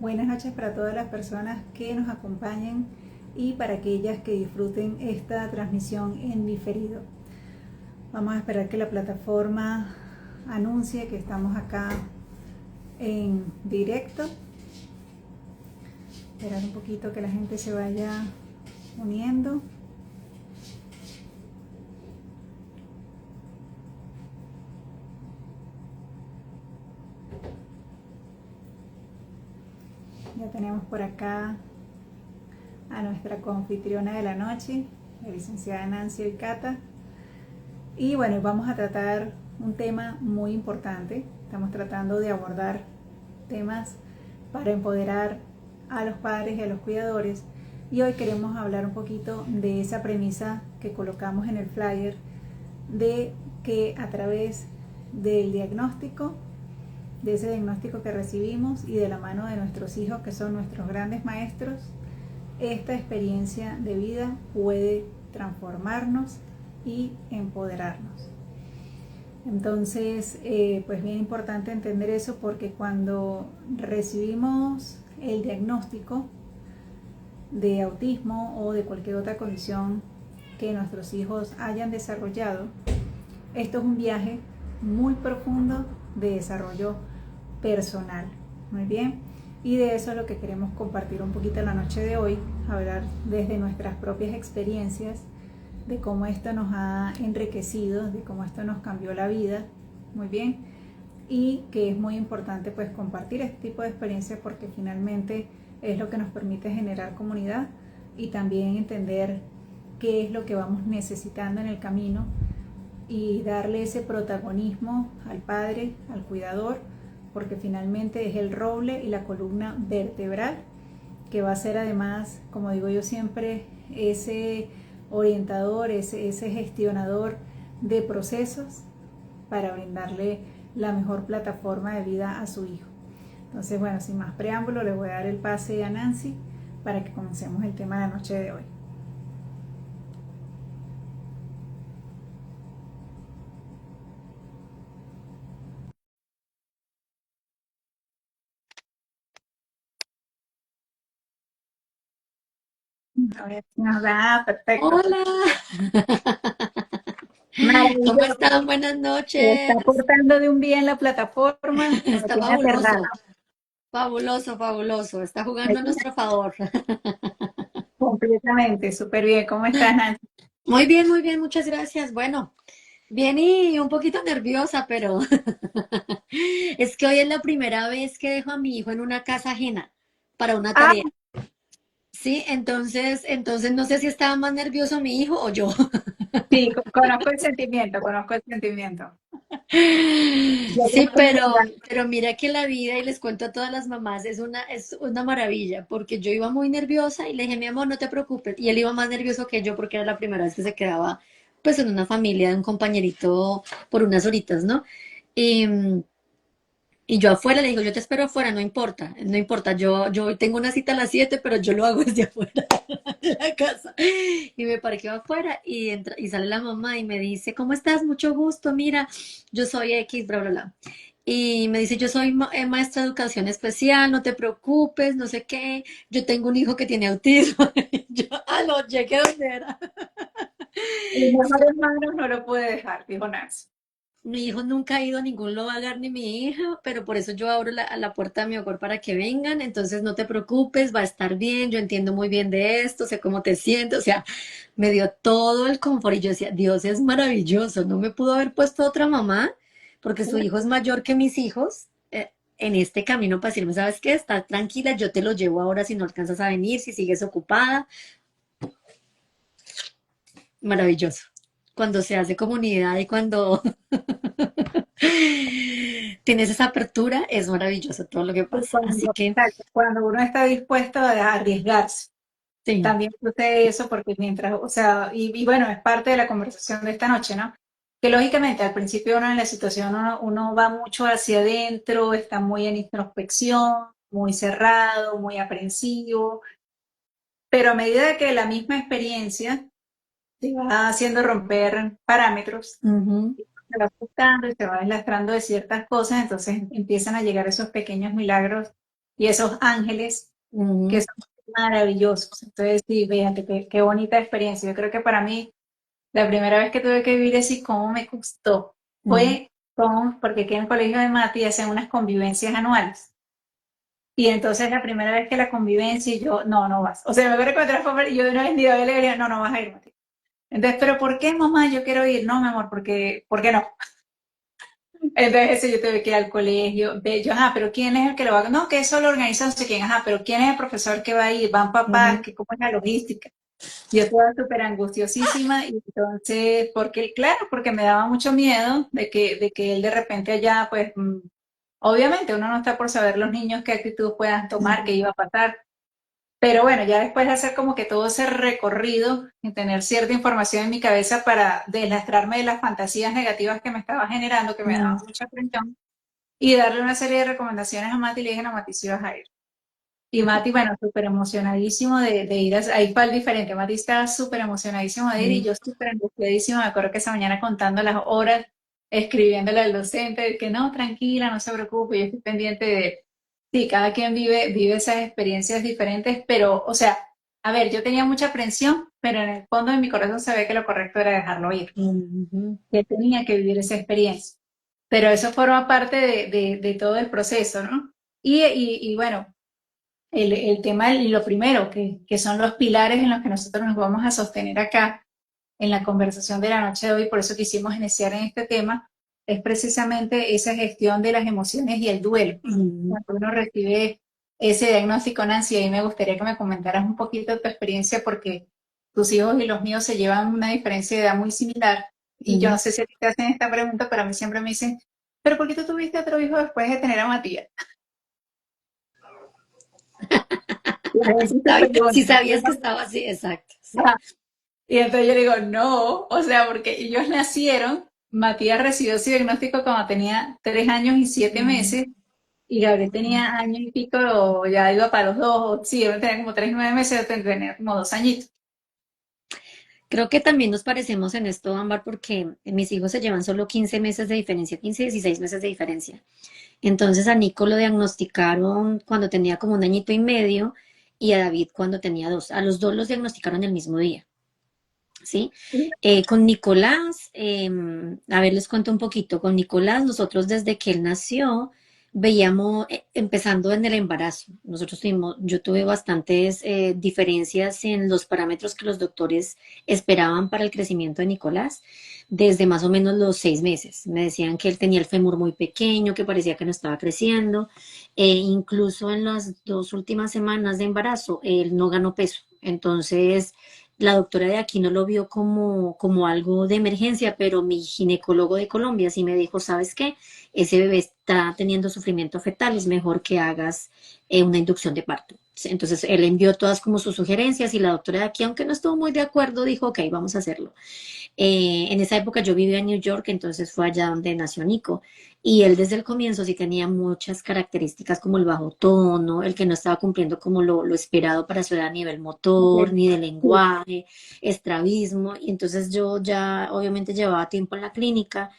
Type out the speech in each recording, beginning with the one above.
Buenas noches para todas las personas que nos acompañen y para aquellas que disfruten esta transmisión en diferido. Vamos a esperar que la plataforma anuncie que estamos acá en directo. Esperar un poquito que la gente se vaya uniendo. Ya tenemos por acá a nuestra confitriona de la noche, la licenciada Nancy Oicata. Y bueno, vamos a tratar un tema muy importante. Estamos tratando de abordar temas para empoderar a los padres y a los cuidadores. Y hoy queremos hablar un poquito de esa premisa que colocamos en el flyer, de que a través del diagnóstico, de ese diagnóstico que recibimos y de la mano de nuestros hijos, que son nuestros grandes maestros, esta experiencia de vida puede transformarnos y empoderarnos. Entonces, pues bien importante entender eso, porque cuando recibimos el diagnóstico de autismo o de cualquier otra condición que nuestros hijos hayan desarrollado, esto es un viaje muy profundo de desarrollo personal. Muy bien, y de eso es lo que queremos compartir un poquito en la noche de hoy, hablar desde nuestras propias experiencias, de cómo esto nos ha enriquecido, de cómo esto nos cambió la vida. Muy bien, y que es muy importante pues compartir este tipo de experiencias, porque finalmente es lo que nos permite generar comunidad y también entender qué es lo que vamos necesitando en el camino y darle ese protagonismo al padre, al cuidador, porque finalmente es el roble y la columna vertebral que va a ser, además, como digo yo siempre, ese orientador, ese gestionador de procesos para brindarle la mejor plataforma de vida a su hijo. Entonces, bueno, sin más preámbulo, le voy a dar el pase a Nancy para que comencemos el tema de la noche de hoy. A ver si nos da, perfecto. Hola, ¿cómo Maravilloso. están? Buenas Está noches. aportando de un bien la plataforma, me Está tiene aterrada. fabuloso, fabuloso, fabuloso. Está jugando a nuestro favor. Completamente, súper bien. ¿Cómo estás, Nancy? Muy bien, muchas gracias. Bueno, bien y un poquito nerviosa, pero es que hoy es la primera vez que dejo a mi hijo en una casa ajena para una Ah, tarea. Sí, entonces no sé si estaba más nervioso mi hijo o yo. sí, conozco el sentimiento, conozco el sentimiento. Yo Sí, también, ¿verdad? pero mira que la vida, y les cuento a todas las mamás, es una maravilla, porque yo iba muy nerviosa y le dije, mi amor, no te preocupes. Y él iba más nervioso que yo porque era la primera vez que se quedaba pues en una familia de un compañerito por unas horitas, ¿no? Y, y yo afuera le digo, yo te espero afuera, no importa, no importa, yo tengo una cita a las 7, pero yo lo hago desde afuera de la casa. Y me parqueo afuera y entra, y sale la mamá y me dice, ¿cómo estás? Mucho gusto, mira, yo soy X, bla, bla, bla. Y me dice, yo soy maestra de educación especial, no te preocupes, no sé qué, yo tengo un hijo que tiene autismo. Y yo, no, llegué donde era. El mejor hermano no lo puede dejar, dijo Nancy. Mi hijo nunca ha ido a ningún lugar ni mi hija, pero por eso yo abro la puerta de mi hogar para que vengan. Entonces no te preocupes, va a estar bien. Yo entiendo muy bien de esto, sé cómo te sientes. O sea, me dio todo el confort y yo decía, Dios es maravilloso. No me pudo haber puesto otra mamá porque su hijo es mayor que mis hijos. En este camino para decirme, ¿sabes qué? Estás tranquila, yo te lo llevo ahora si no alcanzas a venir, si sigues ocupada. Maravilloso. Cuando se hace comunidad y cuando tienes esa apertura, es maravilloso todo lo que Y pasa. Así que exacto, cuando uno está dispuesto a arriesgarse, sí, también sucede eso, porque mientras, o sea, y bueno, es parte de la conversación de esta noche, ¿no? Que lógicamente al principio uno en la situación, uno va mucho hacia adentro, está muy en introspección, muy cerrado, muy aprensivo, pero a medida que la misma experiencia te va haciendo romper parámetros, ujú, se va ajustando y se va deslastrando de ciertas cosas, entonces empiezan a llegar esos pequeños milagros y esos ángeles que Ujú, son maravillosos. Entonces, sí, fíjate, qué bonita experiencia. Yo creo que para mí, la primera vez que tuve que vivir así, cómo me costó, ujú, fue porque aquí en el colegio de Mati hacen unas convivencias anuales. Y entonces la primera vez que la convivencia, y yo, no, no vas. O sea, me acuerdo cuando era y yo de una vez ni de le dije, no, no vas a ir, Mati. Entonces, pero ¿por qué, mamá? Yo quiero ir. No, mi amor, ¿por qué no? Entonces eso yo tuve que ir al colegio, ve, yo, ajá, pero ¿quién es el que lo va a...? No, que eso lo organiza no sé quién, ajá, pero ¿quién es el profesor que va a ir? ¿Van papás? ujú, ¿Cómo es la logística? Yo estaba súper angustiosísima y entonces, porque, claro, porque me daba mucho miedo de que él de repente allá, pues, obviamente uno no está por saber los niños qué actitud puedan tomar, qué ujú, iba a pasar. Pero bueno, ya después de hacer como que todo ese recorrido y tener cierta información en mi cabeza para deslastrarme de las fantasías negativas que me estaba generando, que me daban ujú, mucha presión, y darle una serie de recomendaciones a Mati, le dije, no, Mati, si vas a ir. Y Mati, bueno, súper emocionadísimo de ir ahí fue el diferente. Mati estaba súper emocionadísimo de ir y ujú. yo súper angustiadísima. Me acuerdo que esa mañana contando las horas, escribiéndole al docente, de que no, tranquila, no se preocupe, yo estoy pendiente de... Sí, cada quien vive esas experiencias diferentes, pero, o sea, a ver, yo tenía mucha aprensión, pero en el fondo de mi corazón sabía que lo correcto era dejarlo ir, Ujú, que tenía que vivir esa experiencia. Pero eso forma parte de todo el proceso, ¿no? Y bueno, el tema y lo primero, que son los pilares en los que nosotros nos vamos a sostener acá en la conversación de la noche de hoy, por eso quisimos iniciar en este tema, es precisamente esa gestión de las emociones y el duelo. ujú, Cuando uno recibe ese diagnóstico, Nancy, ahí me gustaría que me comentaras un poquito tu experiencia, porque tus hijos y los míos se llevan una diferencia de edad muy similar. Y yo no ujú. sé si a ti te hacen esta pregunta, pero a mí siempre me dicen, ¿pero por qué tú tuviste otro hijo después de tener a Matías? La gente se Si pregunta. sabías que estaba así, exacto, sí. Ajá. Y entonces yo digo, no, o sea, porque ellos nacieron, Matías recibió su diagnóstico cuando tenía 3 años y siete Ujú. meses, y Gabriel tenía año y pico, o ya iba para los dos, o sí, él tenía como 3 y 9 meses, yo tenía como 2 añitos. Creo que también nos parecemos en esto, Ámbar, porque mis hijos se llevan solo 15 meses de diferencia, 15, 16 meses de diferencia. Entonces a Nico lo diagnosticaron cuando tenía como un añito y medio y a David cuando tenía dos. A los dos los diagnosticaron el mismo día, ¿sí? Con Nicolás, a ver, les cuento un poquito. Con Nicolás, nosotros desde que él nació, veíamos, empezando en el embarazo, yo tuve bastantes diferencias en los parámetros que los doctores esperaban para el crecimiento de Nicolás, desde más o menos los 6 meses. Me decían que él tenía el fémur muy pequeño, que parecía que no estaba creciendo. Incluso en las 2 últimas semanas de embarazo, él no ganó peso. Entonces, la doctora de aquí no lo vio como algo de emergencia, pero mi ginecólogo de Colombia sí me dijo, ¿sabes qué? Ese bebé está teniendo sufrimiento fetal, es mejor que hagas una inducción de parto. Entonces él envió todas como sus sugerencias y la doctora de aquí, aunque no estuvo muy de acuerdo, dijo, ok, vamos a hacerlo. En esa época yo vivía en New York, entonces fue allá donde nació Nico. Y él desde el comienzo sí tenía muchas características como el bajo tono, el que no estaba cumpliendo como lo esperado para su edad a nivel motor, Ok, ni de sí, lenguaje, estrabismo. Y entonces yo ya obviamente llevaba tiempo en la clínica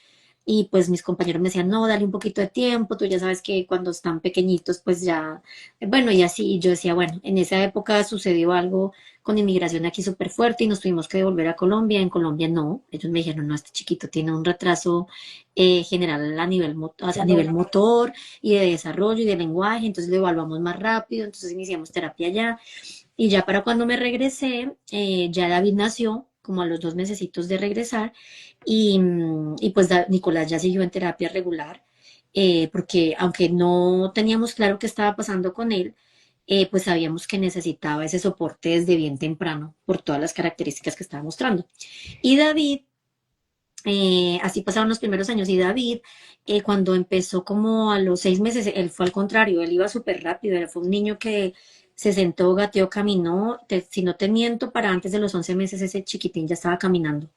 y pues mis compañeros me decían, no, dale un poquito de tiempo, tú ya sabes que cuando están pequeñitos pues ya, bueno, y así, y yo decía, bueno, en esa época sucedió algo con inmigración aquí súper fuerte y nos tuvimos que devolver a Colombia. En Colombia no, ellos me dijeron, no, este chiquito tiene un retraso general a nivel claro. motor y de desarrollo y de lenguaje, entonces lo evaluamos más rápido, entonces iniciamos terapia allá. Y ya para cuando me regresé, ya David nació, como a los 2 mesecitos de regresar, y pues Nicolás ya siguió en terapia regular, porque aunque no teníamos claro qué estaba pasando con él, pues sabíamos que necesitaba ese soporte desde bien temprano por todas las características que estaba mostrando. Y David, así pasaron los primeros años, y David, cuando empezó como a los 6 meses, él fue al contrario, él iba súper rápido, él fue un niño que se sentó, gateó, caminó, si no te miento, para antes de los 11 meses ese chiquitín ya estaba caminando,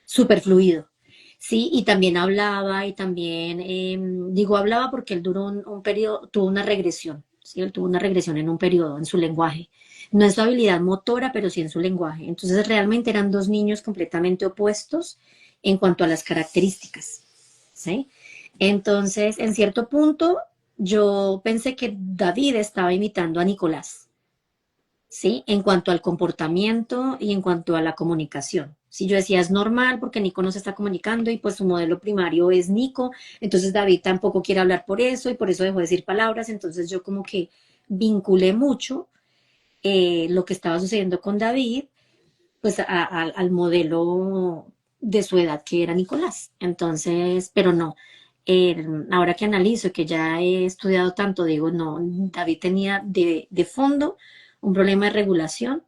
súper fluido. Sí, y también hablaba y también, digo hablaba porque él duró un periodo, tuvo una regresión, ¿sí? Él tuvo una regresión en un periodo en su lenguaje. No en su habilidad motora, pero sí en su lenguaje. Entonces realmente eran dos niños completamente opuestos en cuanto a las características, ¿sí? Entonces, en cierto punto, yo pensé que David estaba imitando a Nicolás, ¿sí? En cuanto al comportamiento y en cuanto a la comunicación. Si yo decía es normal porque Nico no se está comunicando y pues su modelo primario es Nico, entonces David tampoco quiere hablar por eso y por eso dejó de decir palabras, entonces yo como que vinculé mucho lo que estaba sucediendo con David pues al modelo de su edad que era Nicolás. Entonces, pero no, ahora que analizo, que ya he estudiado tanto, digo, no, David tenía de fondo un problema de regulación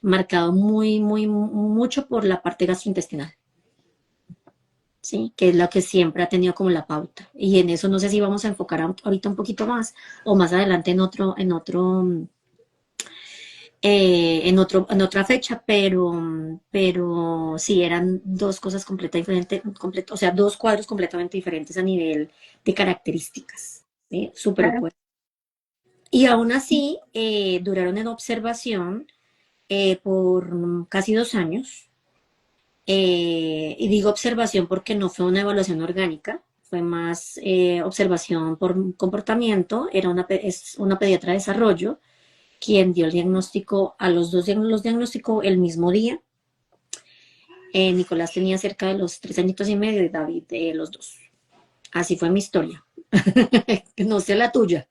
marcado mucho por la parte gastrointestinal, ¿sí? Que es lo que siempre ha tenido como la pauta. Y en eso no sé si vamos a enfocar ahorita un poquito más o más adelante en otra fecha, pero sí eran dos cosas completamente diferentes, o sea, dos cuadros completamente diferentes a nivel de características, ¿sí? Súper Claro. opuestos. Y aún así, duraron en observación por casi 2 años. Y digo observación porque no fue una evaluación orgánica, fue más observación por comportamiento, es una pediatra de desarrollo quien dio el diagnóstico, a los dos los diagnosticó el mismo día. Nicolás tenía cerca de los 3 añitos y medio y David los 2. Así fue mi historia. No sé la tuya.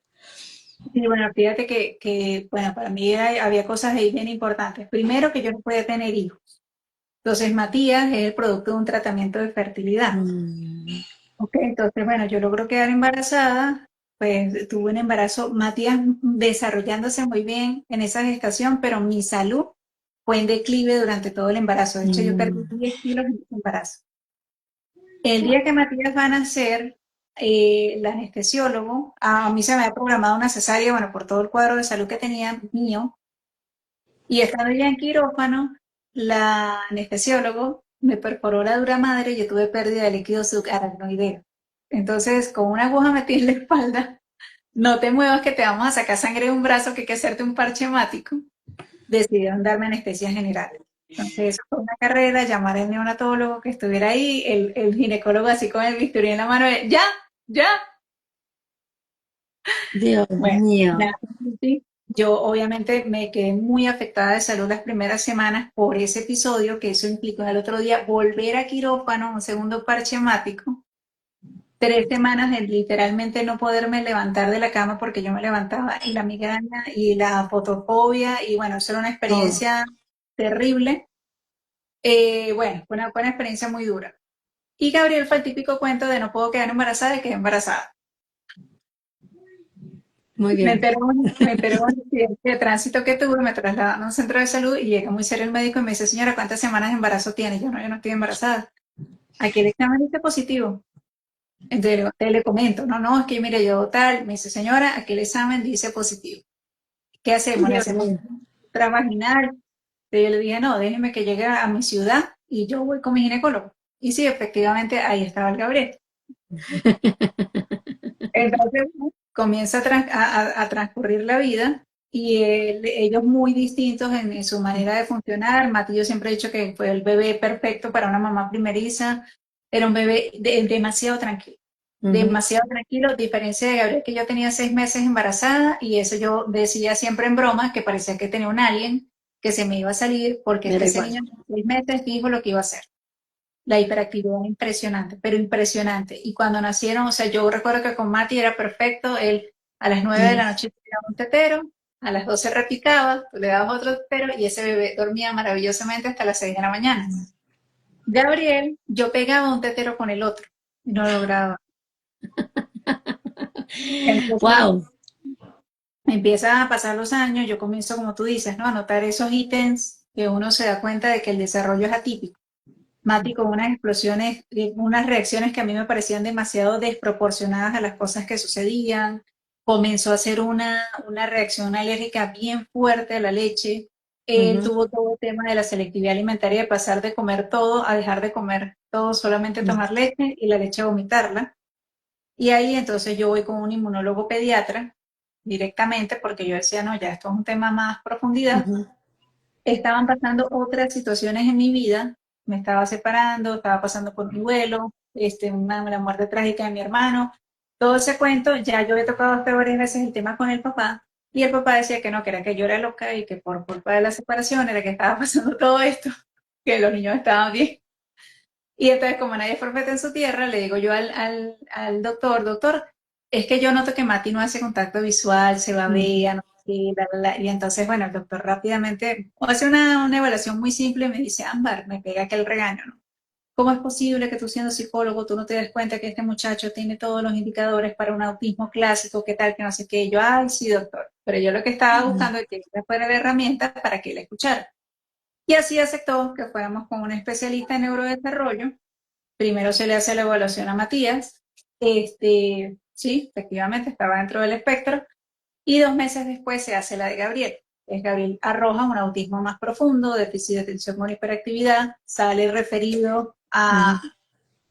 Y bueno, fíjate bueno, para mí había cosas ahí bien importantes. Primero, que yo no podía tener hijos. Entonces, Matías es el producto de un tratamiento de fertilidad. Mm, Ok, entonces, bueno, yo logro quedar embarazada, pues tuve un embarazo, Matías desarrollándose muy bien en esa gestación, pero mi salud fue en declive durante todo el embarazo. De hecho, yo perdí mm, 10 kilos en ese embarazo. El día que Matías va a nacer, el anestesiólogo, a mí se me había programado una cesárea, bueno, por todo el cuadro de salud que tenía mío, y estando ya en quirófano, la anestesiólogo me perforó la dura madre y yo tuve pérdida de líquido subaracnoideo. Entonces, con una aguja metida en la espalda, no te muevas que te vamos a sacar sangre de un brazo que hay que hacerte un parche hemático, decidieron darme anestesia general. Entonces, eso fue una carrera, llamar al neonatólogo que estuviera ahí, el ginecólogo así con el bisturí en la mano, ya, ya. Dios Bueno, mío. nada, sí. Yo obviamente me quedé muy afectada de salud las primeras semanas por ese episodio, que eso implicó al otro día volver a quirófano, un segundo parche hemático, 3 semanas de literalmente no poderme levantar de la cama porque yo me levantaba y la migraña y la fotofobia y bueno, eso era una Todo. experiencia terrible. Bueno, fue una experiencia muy dura. Y Gabriel fue el típico cuento de no puedo quedar embarazada y quedé embarazada. Muy bien. Me enteré de un accidente de tránsito que tuve, me trasladaron a un centro de salud y llega muy serio el médico y me dice, señora, ¿cuántas semanas de embarazo tiene? Yo no estoy embarazada. Aquí el examen dice positivo. Entonces le comento, no, no, es que mire, yo tal, me dice, señora, aquí el examen dice positivo. ¿Qué hacemos? Le Dios hacemos mío. transvaginal. Entonces yo le dije, no, déjeme que llegue a mi ciudad y yo voy con mi ginecólogo. Y sí, efectivamente, ahí estaba el Gabriel. Entonces comienza a transcurrir la vida y ellos muy distintos en su manera de funcionar. Mati, yo siempre he dicho que fue el bebé perfecto para una mamá primeriza. Era un bebé Ujú. demasiado tranquilo, diferencia de Gabriel, que yo tenía 6 meses embarazada y eso yo decía siempre en broma que parecía que tenía un alien que se me iba a salir porque es que Era ese igual. niño en 6 meses dijo lo que iba a hacer. La hiperactividad impresionante, pero impresionante. Y cuando nacieron, o sea, yo recuerdo que con Mati era perfecto, él a las 9 de Mm. la noche le daba un tetero, a las 12 repicaba, tú le dabas otro tetero y ese bebé dormía maravillosamente hasta las 6 de la mañana. Gabriel, yo pegaba un tetero con el otro y no lograba. Entonces, Wow. empiezan a pasar los años, yo comienzo, como tú dices, ¿no? A notar esos ítems que uno se da cuenta de que el desarrollo es atípico. Mati con unas explosiones, unas reacciones que a mí me parecían demasiado desproporcionadas a las cosas que sucedían. Comenzó a hacer una reacción alérgica bien fuerte a la leche. Él Ujú. tuvo todo el tema de la selectividad alimentaria, de pasar de comer todo a dejar de comer todo, solamente tomar leche y la leche vomitarla. Y ahí entonces yo voy con un inmunólogo pediatra directamente porque yo decía, no, ya esto es un tema más profundidad. Ujú. Estaban pasando otras situaciones en mi vida, me estaba separando, estaba pasando por mi duelo, la muerte trágica de mi hermano, todo ese cuento, ya yo había tocado hasta varias veces el tema con el papá, y el papá decía que no, que era que yo era loca y que por culpa de la separación era que estaba pasando todo esto, que los niños estaban bien. Y entonces, como nadie es profeta en su tierra, le digo yo al doctor, doctor, es que yo noto que Mati no hace contacto visual, se Ujú. babea, no sé qué, bla, bla, bla. Y entonces, bueno, el doctor rápidamente hace una evaluación muy simple y me dice, Ámbar, me pega aquel regaño, ¿no? ¿Cómo es posible que tú siendo psicólogo, tú no te des cuenta que este muchacho tiene todos los indicadores para un autismo clásico, qué tal, que no sé qué? Y yo, ay, sí, doctor. Pero yo lo que estaba buscando es que esta fuera la herramienta para que él escuchara. Y así aceptó que fuéramos con un especialista en neurodesarrollo. Primero se le hace la evaluación a Matías. Sí, efectivamente estaba dentro del espectro. Y 2 meses después se hace la de Gabriel. Gabriel arroja un autismo más profundo, déficit de atención con hiperactividad, sale referido a Ujú.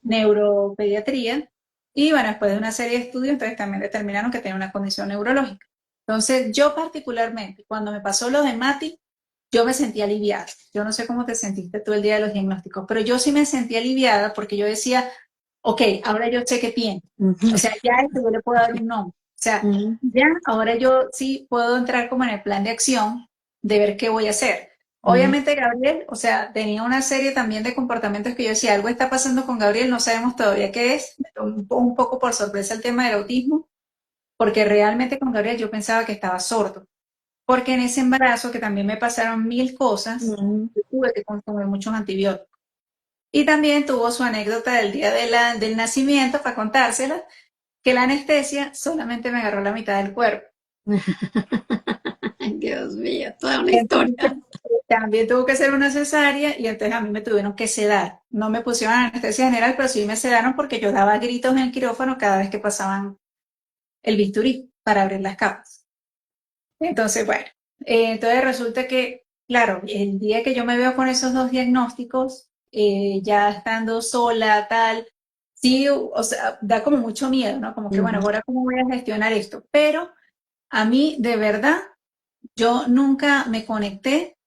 neuropediatría. Y bueno, después de una serie de estudios, entonces también determinaron que tenía una condición neurológica. Entonces, yo particularmente, cuando me pasó lo de Mati, yo me sentí aliviada. Yo no sé cómo te sentiste tú el día de los diagnósticos, pero yo sí me sentí aliviada porque yo decía, ok, ahora yo sé qué tiene. O Ujú. sea, ya esto yo le puedo dar un nombre. O sea, Ujú. ya ahora yo sí puedo entrar como en el plan de acción de ver qué voy a hacer. Ujú. Obviamente Gabriel, o sea, tenía una serie también de comportamientos que yo decía, algo está pasando con Gabriel, no sabemos todavía qué es. Me tomó un poco por sorpresa el tema del autismo, porque realmente con Gabriel yo pensaba que estaba sordo. Porque en ese embarazo, que también me pasaron mil cosas, Ujú. yo tuve que consumir muchos antibióticos. Y también tuvo su anécdota del día del nacimiento, para contársela, que la anestesia solamente me agarró la mitad del cuerpo. Ay, Dios mío, toda una Entonces, historia. también tuvo que ser una cesárea y entonces a mí me tuvieron que sedar. No me pusieron anestesia general, pero sí me sedaron porque yo daba gritos en el quirófano cada vez que pasaban el bisturí para abrir las capas. Entonces, bueno, entonces resulta que, claro, el día que yo me veo con esos dos diagnósticos, ya estando sola, tal, sí, o sea, da como mucho miedo, ¿no? Como que, bueno, Ujú. ahora cómo voy a gestionar esto. Pero a mí, de verdad, yo nunca me conecté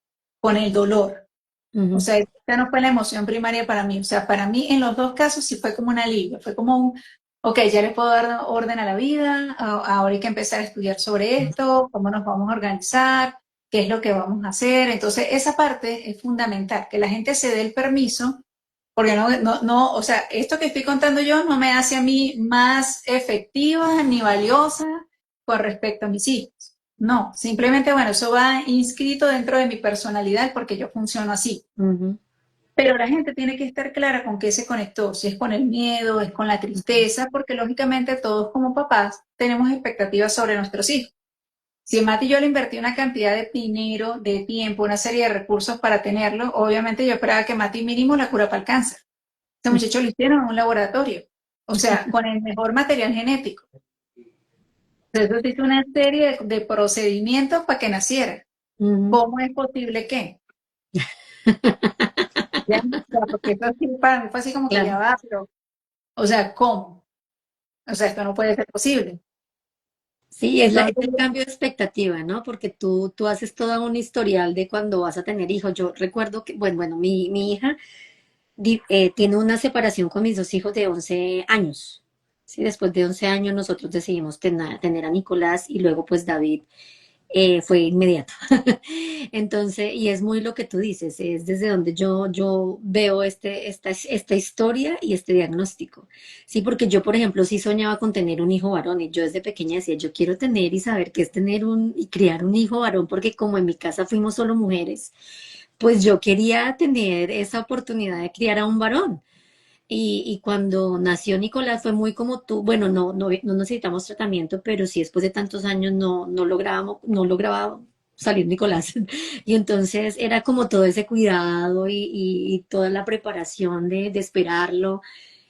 con el dolor. O Ujú. sea, esta no fue la emoción primaria para mí. O sea, para mí en los dos casos sí fue como un alivio. Fue como un, ok, ya le puedo dar orden a la vida, ahora hay que empezar a estudiar sobre esto, cómo nos vamos a organizar, qué es lo que vamos a hacer. Entonces, esa parte es fundamental, que la gente se dé el permiso, porque no, o sea, esto que estoy contando yo no me hace a mí más efectiva ni valiosa con respecto a mis hijos. No, simplemente, bueno, eso va inscrito dentro de mi personalidad porque yo funciono así. Ujú. Pero la gente tiene que estar clara con qué se conectó, si es con el miedo, es con la tristeza, porque lógicamente todos como papás tenemos expectativas sobre nuestros hijos. Si Mati yo le invertí una cantidad de dinero, de tiempo, una serie de recursos para tenerlo, obviamente yo esperaba que Mati mínimo la cura para el cáncer. Este muchacho lo hicieron en un laboratorio, o sea, con el mejor material genético. Entonces hizo una serie de procedimientos para que naciera. Ujú. ¿Cómo es posible que? ¿Ya? O sea, porque eso sí, para mí fue así como que ya Claro. va, pero, o sea, ¿cómo? O sea, esto no puede ser posible. Sí, es Entonces, el cambio de expectativa, ¿no? Porque tú haces todo un historial de cuando vas a tener hijos. Yo recuerdo que, bueno, mi hija tiene una separación con mis dos hijos de 11 años. Sí, después de 11 años nosotros decidimos tener a Nicolás y luego pues David fue inmediato. Entonces, y es muy lo que tú dices, es desde donde yo veo esta historia y este diagnóstico. Sí, porque yo, por ejemplo, sí soñaba con tener un hijo varón y yo desde pequeña decía, yo quiero tener y saber qué es tener y criar un hijo varón, porque como en mi casa fuimos solo mujeres, pues yo quería tener esa oportunidad de criar a un varón. Y cuando nació Nicolás fue muy como tú, bueno, no necesitamos tratamiento, pero sí después de tantos años no lograba salir Nicolás. Y entonces era como todo ese cuidado y toda la preparación de esperarlo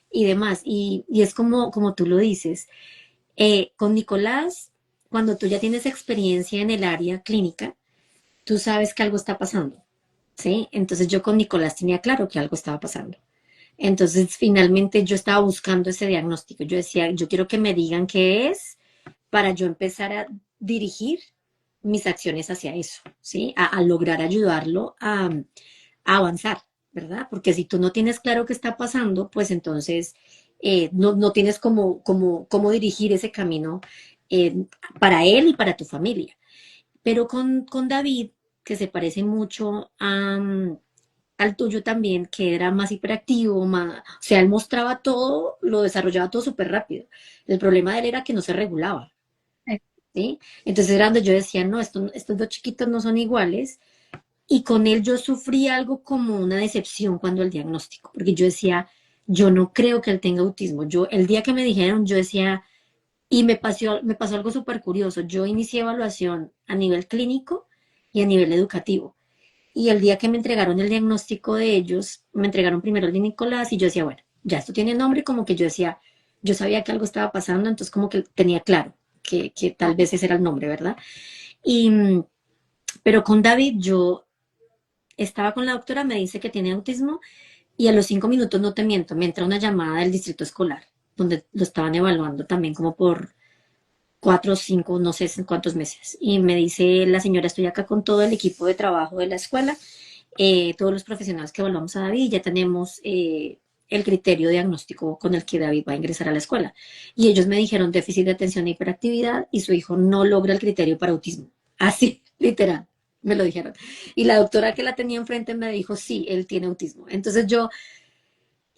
y demás. Y es como tú lo dices, con Nicolás, cuando tú ya tienes experiencia en el área clínica, tú sabes que algo está pasando, ¿sí? Entonces yo con Nicolás tenía claro que algo estaba pasando. Entonces, finalmente yo estaba buscando ese diagnóstico. Yo decía, yo quiero que me digan qué es para yo empezar a dirigir mis acciones hacia eso, ¿sí? A lograr ayudarlo a avanzar, ¿verdad? Porque si tú no tienes claro qué está pasando, pues entonces no tienes cómo dirigir ese camino eh, para él y para tu familia. Pero con David, que se parece mucho al tuyo también, que era más hiperactivo, más, o sea, él mostraba todo, lo desarrollaba todo súper rápido. El problema de él era que no se regulaba, ¿sí? Entonces era donde yo decía, no, estos dos chiquitos no son iguales. Y con él yo sufrí algo como una decepción cuando el diagnóstico, porque yo decía, yo no creo que él tenga autismo. Yo, el día que me dijeron, yo decía, y me pasó algo súper curioso. Yo inicié evaluación a nivel clínico y a nivel educativo. Y el día que me entregaron el diagnóstico de ellos, me entregaron primero el de Nicolás y yo decía, bueno, ya esto tiene nombre, como que yo decía, yo sabía que algo estaba pasando, entonces como que tenía claro que tal vez ese era el nombre, ¿verdad? Y, pero con David yo estaba con la doctora, me dice que tiene autismo y a los 5 minutos, no te miento, me entra una llamada del distrito escolar, donde lo estaban evaluando también como por 4 o 5, no sé en cuántos meses. Y me dice la señora, estoy acá con todo el equipo de trabajo de la escuela, todos los profesionales que evaluamos a David, ya tenemos el criterio diagnóstico con el que David va a ingresar a la escuela. Y ellos me dijeron déficit de atención e hiperactividad y su hijo no logra el criterio para autismo. Así, literal, me lo dijeron. Y la doctora que la tenía enfrente me dijo, sí, él tiene autismo. Entonces yo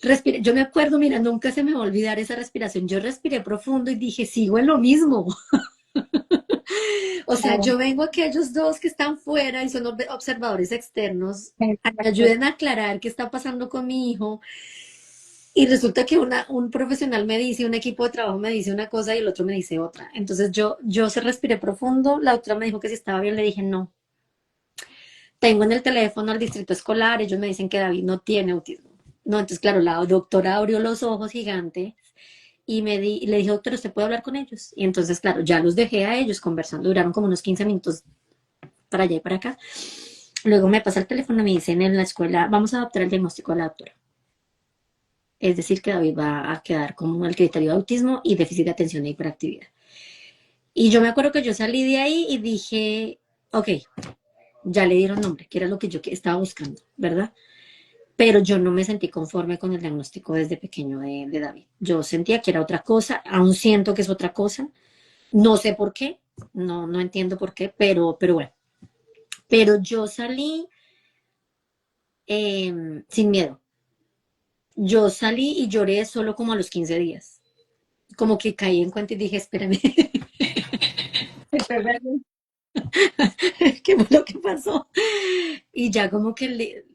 respiré, yo me acuerdo, mira, nunca se me va a olvidar esa respiración. Yo respiré profundo y dije, sigo en lo mismo. O sea, Claro, yo vengo a que ellos dos que están fuera y son observadores externos a que me exacto. ayuden a aclarar qué está pasando con mi hijo. Y resulta que un profesional me dice, un equipo de trabajo me dice una cosa y el otro me dice otra. Entonces yo se respiré profundo, la otra me dijo que si estaba bien, le dije no. Tengo en el teléfono al distrito escolar, ellos me dicen que David no tiene autismo. No, entonces claro, la doctora abrió los ojos gigantes y le dije, doctor, ¿usted puede hablar con ellos? Y entonces, claro, ya los dejé a ellos conversando, duraron como unos 15 minutos para allá y para acá. Luego me pasa el teléfono y me dicen en la escuela, vamos a adaptar el diagnóstico de la doctora. Es decir, que David va a quedar con el criterio de autismo y déficit de atención e hiperactividad. Y yo me acuerdo que yo salí de ahí y dije, ok, ya le dieron nombre, que era lo que yo estaba buscando, ¿verdad? Pero yo no me sentí conforme con el diagnóstico desde pequeño de David. Yo sentía que era otra cosa, aún siento que es otra cosa, no sé por qué, no entiendo por qué, pero bueno. Pero yo salí sin miedo. Yo salí y lloré solo como a los 15 días. Como que caí en cuenta y dije, espérame, ¿qué fue lo que pasó? Y ya como que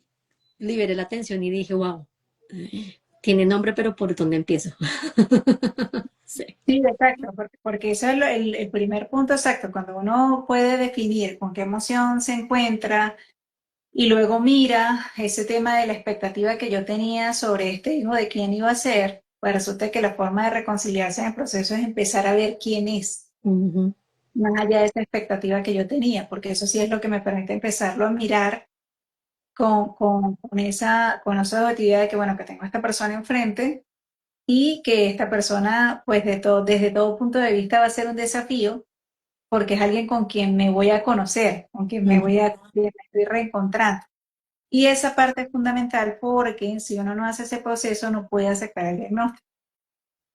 liberé la tensión y dije, wow, tiene nombre, pero ¿por dónde empiezo? Sí. Sí, exacto, porque eso es el primer punto exacto, cuando uno puede definir con qué emoción se encuentra y luego mira ese tema de la expectativa que yo tenía sobre este hijo de quién iba a ser, pues resulta que la forma de reconciliarse en el proceso es empezar a ver quién es, Ujú, más allá de esa expectativa que yo tenía, porque eso sí es lo que me permite empezarlo a mirar con esa objetividad de que, bueno, que tengo a esta persona enfrente y que esta persona, pues desde todo punto de vista va a ser un desafío porque es alguien con quien me voy a conocer, con quien ujú, me estoy reencontrando. Y esa parte es fundamental porque si uno no hace ese proceso no puede aceptar el diagnóstico.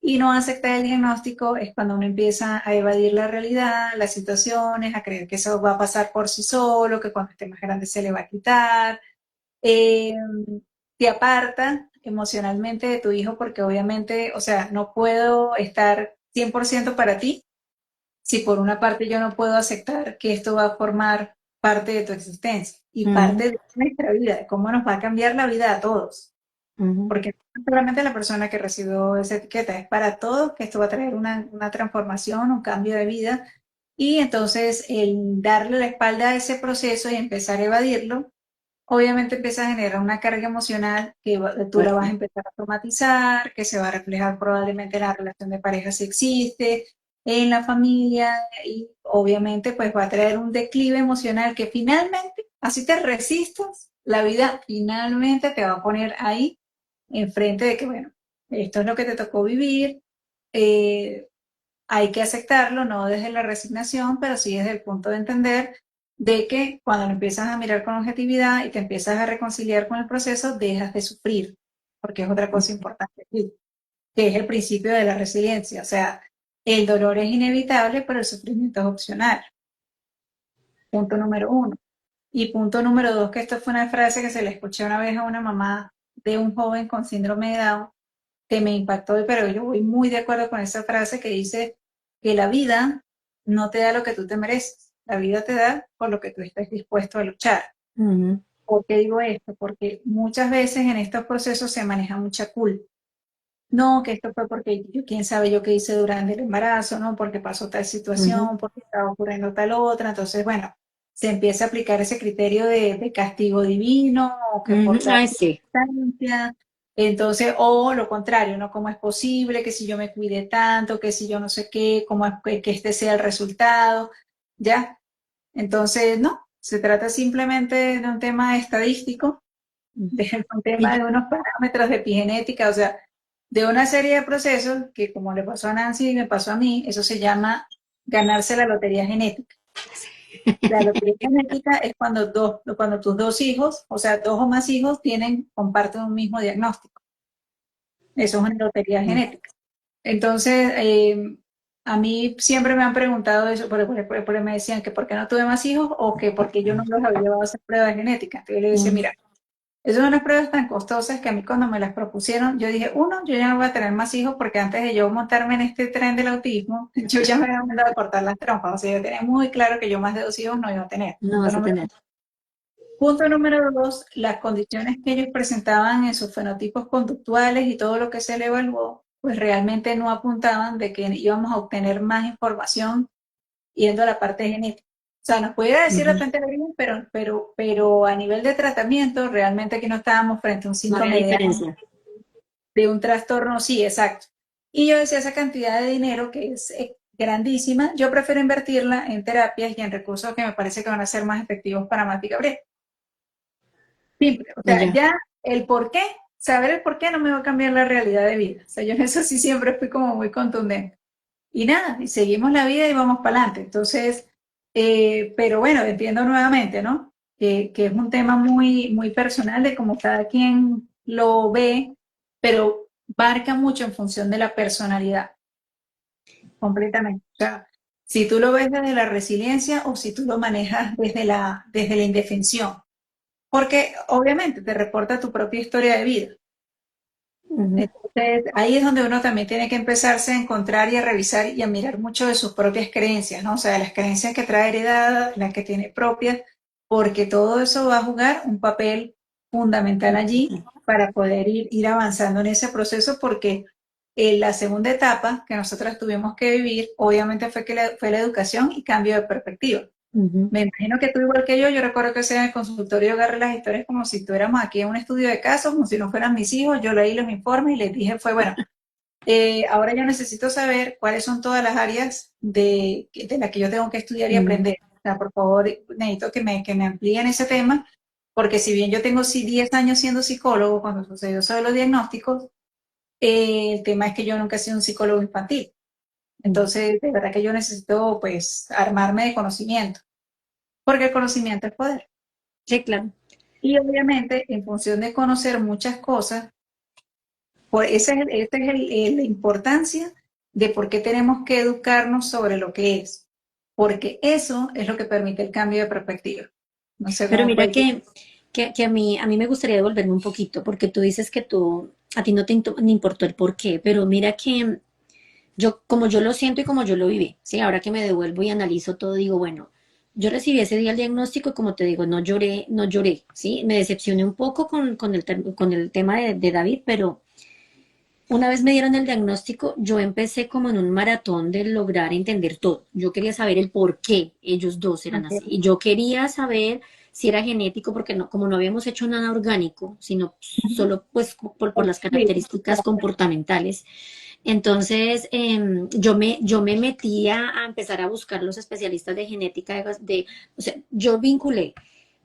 Y no aceptar el diagnóstico es cuando uno empieza a evadir la realidad, las situaciones, a creer que eso va a pasar por sí solo, que cuando esté más grande se le va a quitar. Eh, Te aparta emocionalmente de tu hijo porque obviamente, o sea, no puedo estar 100% para ti si por una parte yo no puedo aceptar que esto va a formar parte de tu existencia y ujú, parte de nuestra vida, de cómo nos va a cambiar la vida a todos. ujú. Porque no solamente la persona que recibió esa etiqueta, es para todos que esto va a traer una transformación, un cambio de vida. Y entonces el darle la espalda a ese proceso y empezar a evadirlo, obviamente empieza a generar una carga emocional que tú la vas a Fuerte. empezar a automatizar, que se va a reflejar probablemente en la relación de pareja si existe, en la familia y obviamente pues va a traer un declive emocional que finalmente, así te resistas, la vida finalmente te va a poner ahí enfrente de que, bueno, esto es lo que te tocó vivir, eh, hay que aceptarlo, no desde la resignación, pero sí desde el punto de entender de que cuando lo empiezas a mirar con objetividad y te empiezas a reconciliar con el proceso, dejas de sufrir, porque es otra cosa importante aquí. que es el principio de la resiliencia. O sea, el dolor es inevitable, pero el sufrimiento es opcional. Punto número uno. Y punto número dos, que esto fue una frase que se le escuché una vez a una mamá de un joven con síndrome de Down, que me impactó, pero yo voy muy de acuerdo con esa frase que dice que la vida no te da lo que tú te mereces, la vida te da por lo que tú estés dispuesto a luchar. Ujú, ¿Por qué digo esto? Porque muchas veces en estos procesos se maneja mucha culpa. No, que esto fue porque yo, quién sabe yo qué hice durante el embarazo, ¿no? Porque pasó tal ujú, situación, porque estaba ocurriendo tal otra. Entonces, bueno, se empieza a aplicar ese criterio de castigo divino, o que ujú. por tal Ay, sí. circunstancia. Entonces, o lo contrario, ¿no? ¿Cómo es posible que si yo me cuide tanto, que si yo no sé qué, cómo es que este sea el resultado? ¿Ya? Entonces, no, se trata simplemente de un tema estadístico, de un tema Y de unos parámetros de epigenética, o sea, de una serie de procesos que, como le pasó a Nancy y me pasó a mí, eso se llama ganarse la lotería genética. La lotería genética es cuando tus dos hijos, o sea, dos o más hijos, comparten un mismo diagnóstico. Eso es una lotería genética. Entonces, a mí siempre me han preguntado eso, me decían que por qué no tuve más hijos o que porque yo no los había llevado a hacer pruebas genéticas. Entonces yo le decía, ujú, mira, esas son unas pruebas tan costosas que a mí cuando me las propusieron, yo dije, uno, yo ya no voy a tener más hijos porque antes de yo montarme en este tren del autismo, yo ya me había mandado a cortar las trompas. O sea, yo tenía muy claro que yo más de 2 hijos no iba a tener. no vas a tener. Punto número dos, las condiciones que ellos presentaban en sus fenotipos conductuales y todo lo que se le evaluó, pues realmente no apuntaban de que íbamos a obtener más información yendo a la parte genética. O sea, nos pudiera decir Ujú. bastante bien, pero a nivel de tratamiento, realmente aquí no estábamos frente a un No había síndrome diferencia. de un trastorno, sí, exacto. Y yo decía, esa cantidad de dinero que es grandísima, yo prefiero invertirla en terapias y en recursos que me parece que van a ser más efectivos para Mati Gabriel. Simple. O Y sea, ya. ya el por qué, saber el por qué no me va a cambiar la realidad de vida. O sea, yo en eso sí siempre fui como muy contundente. Y nada, y seguimos la vida y vamos para adelante. Entonces, pero bueno, entiendo nuevamente, ¿no? Que es un tema muy, muy personal de cómo cada quien lo ve, pero marca mucho en función de la personalidad, completamente. O sea, si tú lo ves desde la resiliencia o si tú lo manejas desde la indefensión, porque obviamente te reporta tu propia historia de vida. Ujú. Entonces, ahí es donde uno también tiene que empezarse a encontrar y a revisar y a mirar mucho de sus propias creencias, ¿no? O sea, de las creencias que trae heredadas, las que tiene propias, porque todo eso va a jugar un papel fundamental allí para poder ir avanzando en ese proceso, porque la segunda etapa que nosotros tuvimos que vivir, obviamente fue la educación y cambio de perspectiva. Ujú. Me imagino que tú igual que yo recuerdo que sea en el consultorio agarré las historias como si estuviéramos aquí en un estudio de casos, como si no fueran mis hijos, yo leí los informes y les dije fue, bueno, ahora yo necesito saber cuáles son todas las áreas de las que yo tengo que estudiar y Ujú. aprender. O sea, por favor, necesito que me amplíen ese tema, porque si bien yo tengo 10 años siendo psicólogo, cuando sucedió eso de los diagnósticos, el tema es que yo nunca he sido un psicólogo infantil. Entonces, de verdad que yo necesito, pues, armarme de conocimiento, porque el conocimiento es poder. Sí, claro. Y obviamente, en función de conocer muchas cosas, esa es la importancia de por qué tenemos que educarnos sobre lo que es, porque eso es lo que permite el cambio de perspectiva. No sé Pero cómo mira puede. que a mí me gustaría devolverme un poquito, porque tú dices que a ti no te ni importó el por qué, pero mira que como yo lo siento y como yo lo viví, ¿sí? Ahora que me devuelvo y analizo todo, digo, bueno, yo recibí ese día el diagnóstico y como te digo, no lloré, no lloré, ¿sí? Me decepcioné un poco con el tema de David, pero una vez me dieron el diagnóstico, yo empecé como en un maratón de lograr entender todo. Yo quería saber el por qué ellos dos eran así. Y yo quería saber si era genético, porque no, como no habíamos hecho nada orgánico, sino solo pues por las características comportamentales. Entonces, yo me metí a empezar a buscar los especialistas de genética, o sea, yo vinculé.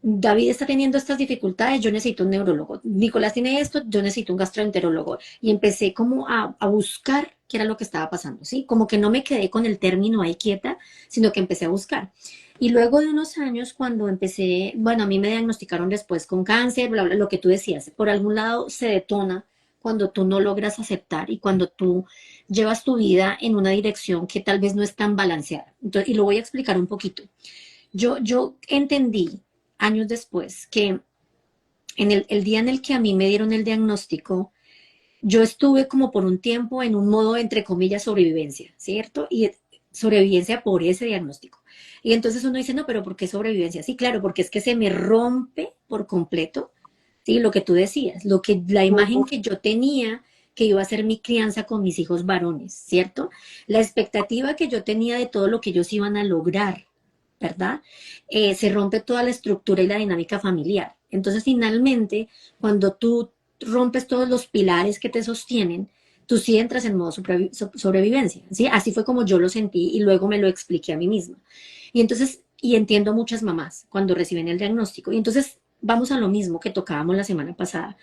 David está teniendo estas dificultades, yo necesito un neurólogo. Nicolás tiene esto, yo necesito un gastroenterólogo. Y empecé como a buscar qué era lo que estaba pasando, ¿sí? Como que no me quedé con el término ahí quieta, sino que empecé a buscar. Y luego de unos años, cuando empecé, bueno, a mí me diagnosticaron después con cáncer, bla, bla, lo que tú decías, por algún lado se detona cuando tú no logras aceptar y cuando tú llevas tu vida en una dirección que tal vez no es tan balanceada. Entonces, y lo voy a explicar un poquito. Yo entendí años después que en el día en el que a mí me dieron el diagnóstico, yo estuve como por un tiempo en un modo, entre comillas, sobrevivencia, ¿cierto? Y sobrevivencia por ese diagnóstico. Y entonces uno dice, no, pero ¿por qué sobrevivencia? Sí, claro, porque es que se me rompe por completo, ¿sí? Lo que tú decías, la imagen que yo tenía que iba a ser mi crianza con mis hijos varones, ¿cierto? La expectativa que yo tenía de todo lo que ellos iban a lograr, ¿verdad? Se rompe toda la estructura y la dinámica familiar. Entonces, finalmente, cuando tú rompes todos los pilares que te sostienen, tú sí entras en modo sobrevivencia, ¿sí? Así fue como yo lo sentí y luego me lo expliqué a mí misma. Y entonces, y entiendo muchas mamás cuando reciben el diagnóstico. Y entonces, vamos a lo mismo que tocábamos la semana pasada.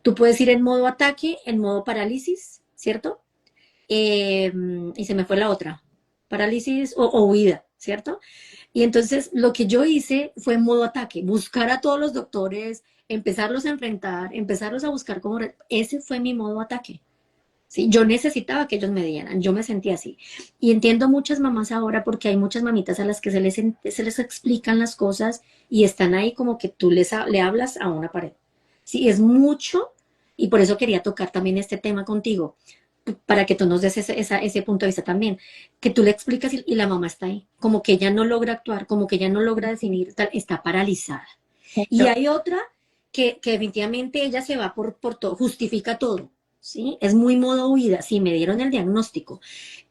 Tú puedes ir en modo ataque, en modo parálisis, ¿cierto? Y se me fue la otra, parálisis o huida, ¿cierto? Y entonces lo que yo hice fue en modo ataque, buscar a todos los doctores, empezarlos a enfrentar, empezarlos a buscar como... Ese fue mi modo ataque. Sí, yo necesitaba que ellos me dieran, yo me sentía así. Y entiendo muchas mamás ahora porque hay muchas mamitas a las que se les explican las cosas y están ahí como que tú le hablas a una pared. Sí, es mucho y por eso quería tocar también este tema contigo, para que tú nos des ese punto de vista también, que tú le explicas y la mamá está ahí, como que ella no logra actuar, como que ella no logra definir, está paralizada. Y Mucho. hay otra que definitivamente ella se va por todo, justifica todo, ¿sí? Es muy modo huida, sí, me dieron el diagnóstico.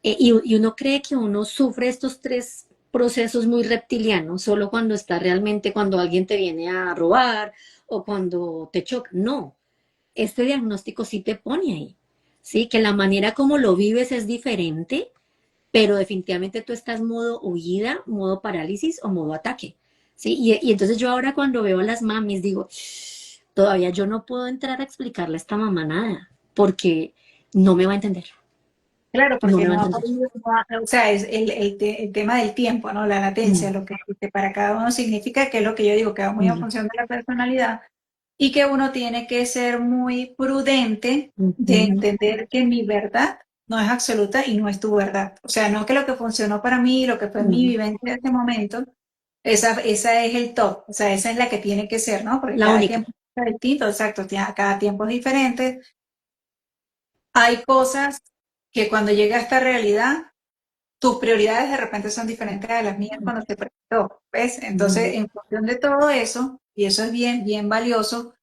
Y uno cree que uno sufre estos tres procesos muy reptilianos solo cuando está realmente, cuando alguien te viene a robar o cuando te choca. No, este diagnóstico sí te pone ahí, ¿sí? Que la manera como lo vives es diferente, pero definitivamente tú estás modo huida, modo parálisis o modo ataque, ¿sí? Y entonces yo ahora cuando veo a las mamis digo, todavía yo no puedo entrar a explicarle a esta mamá nada, porque no me va a entender, Claro, no porque me va a no ha entender. podido, o sea, es el tema del tiempo, ¿no? La latencia, Mm, lo que para cada uno significa, que es lo que yo digo, que va muy en mm, función de la personalidad y que uno tiene que ser muy prudente de ujú, entender que mi verdad no es absoluta y no es tu verdad. O sea, no que lo que funcionó para mí, lo que fue mi ujú. vivencia en ese momento, esa es el top, o sea, esa es la que tiene que ser, ¿no? Porque La cada única. tiempo es distinto, exacto, cada tiempo es diferente. Hay cosas que cuando llega a esta realidad, tus prioridades de repente son diferentes a las mías cuando te presentó, ¿ves? Entonces, Ujú, en función de todo eso, y eso es bien, bien valioso,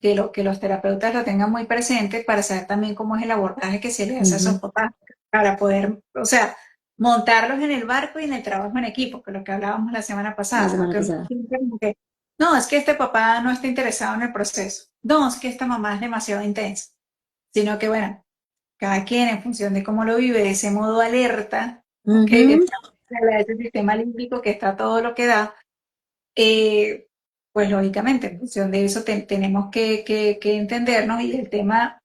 que los terapeutas lo tengan muy presente para saber también cómo es el abordaje que se le hace a esos ujú. papás, para poder, o sea, montarlos en el barco y en el trabajo en equipo, que es lo que hablábamos la semana La pasada, ¿no? semana Que uno pasada. siente como que, no, es que este papá no está interesado en el proceso, no, es que esta mamá es demasiado intensa, sino que, bueno, cada quien en función de cómo lo vive, ese modo alerta, ¿ok? Ujú, Ese sistema límbico que está todo lo que da, eh, pues lógicamente en función de eso tenemos que entendernos y el tema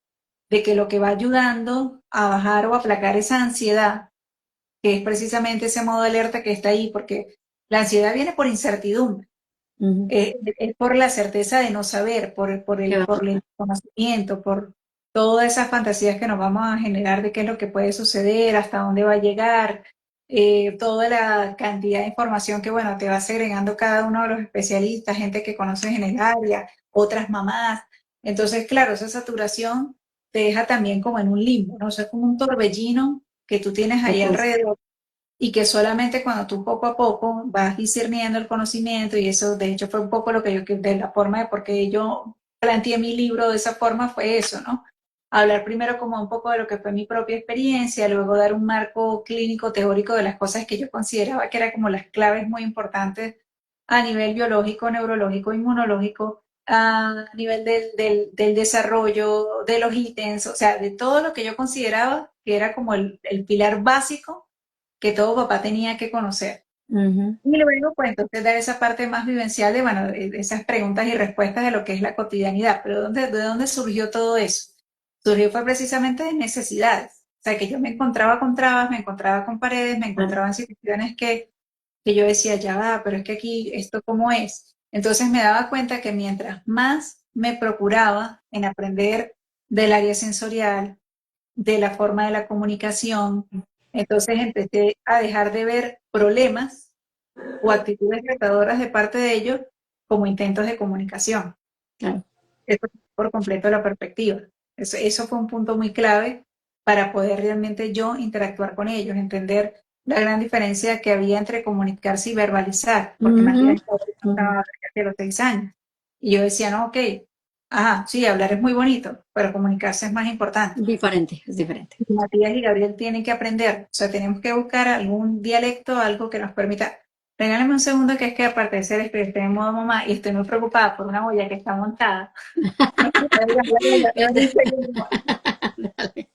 de que lo que va ayudando a bajar o aplacar esa ansiedad, que es precisamente ese modo alerta que está ahí, porque la ansiedad viene por incertidumbre. ujú. Es por la certeza de no saber, ¿Qué va a por pasar? el conocimiento, por todas esas fantasías que nos vamos a generar de qué es lo que puede suceder, hasta dónde va a llegar, toda la cantidad de información que, bueno, te va segregando cada uno de los especialistas, gente que conoces en el área, otras mamás. Entonces, claro, esa saturación te deja también como en un limbo, ¿no? O sea, es como un torbellino que tú tienes ahí Opuesto. alrededor y que solamente cuando tú poco a poco vas discerniendo el conocimiento, y eso de hecho fue un poco lo que yo, de la forma de por qué yo planteé mi libro de esa forma, fue eso, ¿no? Hablar primero como un poco de lo que fue mi propia experiencia, luego dar un marco clínico teórico de las cosas que yo consideraba que eran como las claves muy importantes a nivel biológico, neurológico, inmunológico, a nivel del desarrollo, de los ítems, o sea, de todo lo que yo consideraba que era como el pilar básico que todo papá tenía que conocer. Ujú, Y luego, pues entonces dar esa parte más vivencial de, bueno, de esas preguntas y respuestas de lo que es la cotidianidad. Pero de dónde surgió todo eso? Surgió fue precisamente de necesidades. O sea, que yo me encontraba con trabas, me encontraba con paredes, me claro. encontraba en situaciones que yo decía, ya va, pero es que aquí esto cómo es. Entonces me daba cuenta que mientras más me procuraba en aprender del área sensorial, de la forma de la comunicación. Entonces empecé a dejar de ver problemas o actitudes retadoras de parte de ellos como intentos de comunicación. Claro. Eso por completo la perspectiva. Eso fue un punto muy clave para poder realmente yo interactuar con ellos, entender la gran diferencia que había entre comunicarse y verbalizar, porque Ujú, Matías ujú. estaba cerca de los 6 años. Y yo decía, no, ok, ajá, sí, hablar es muy bonito, pero comunicarse es más importante. Diferente, es diferente. Y Matías y Gabriel tienen que aprender, o sea, tenemos que buscar algún dialecto, algo que nos permita. Regálame un segundo, que es que aparte de ser estoy en modo mamá y estoy muy preocupada por una olla que está montada. Dale.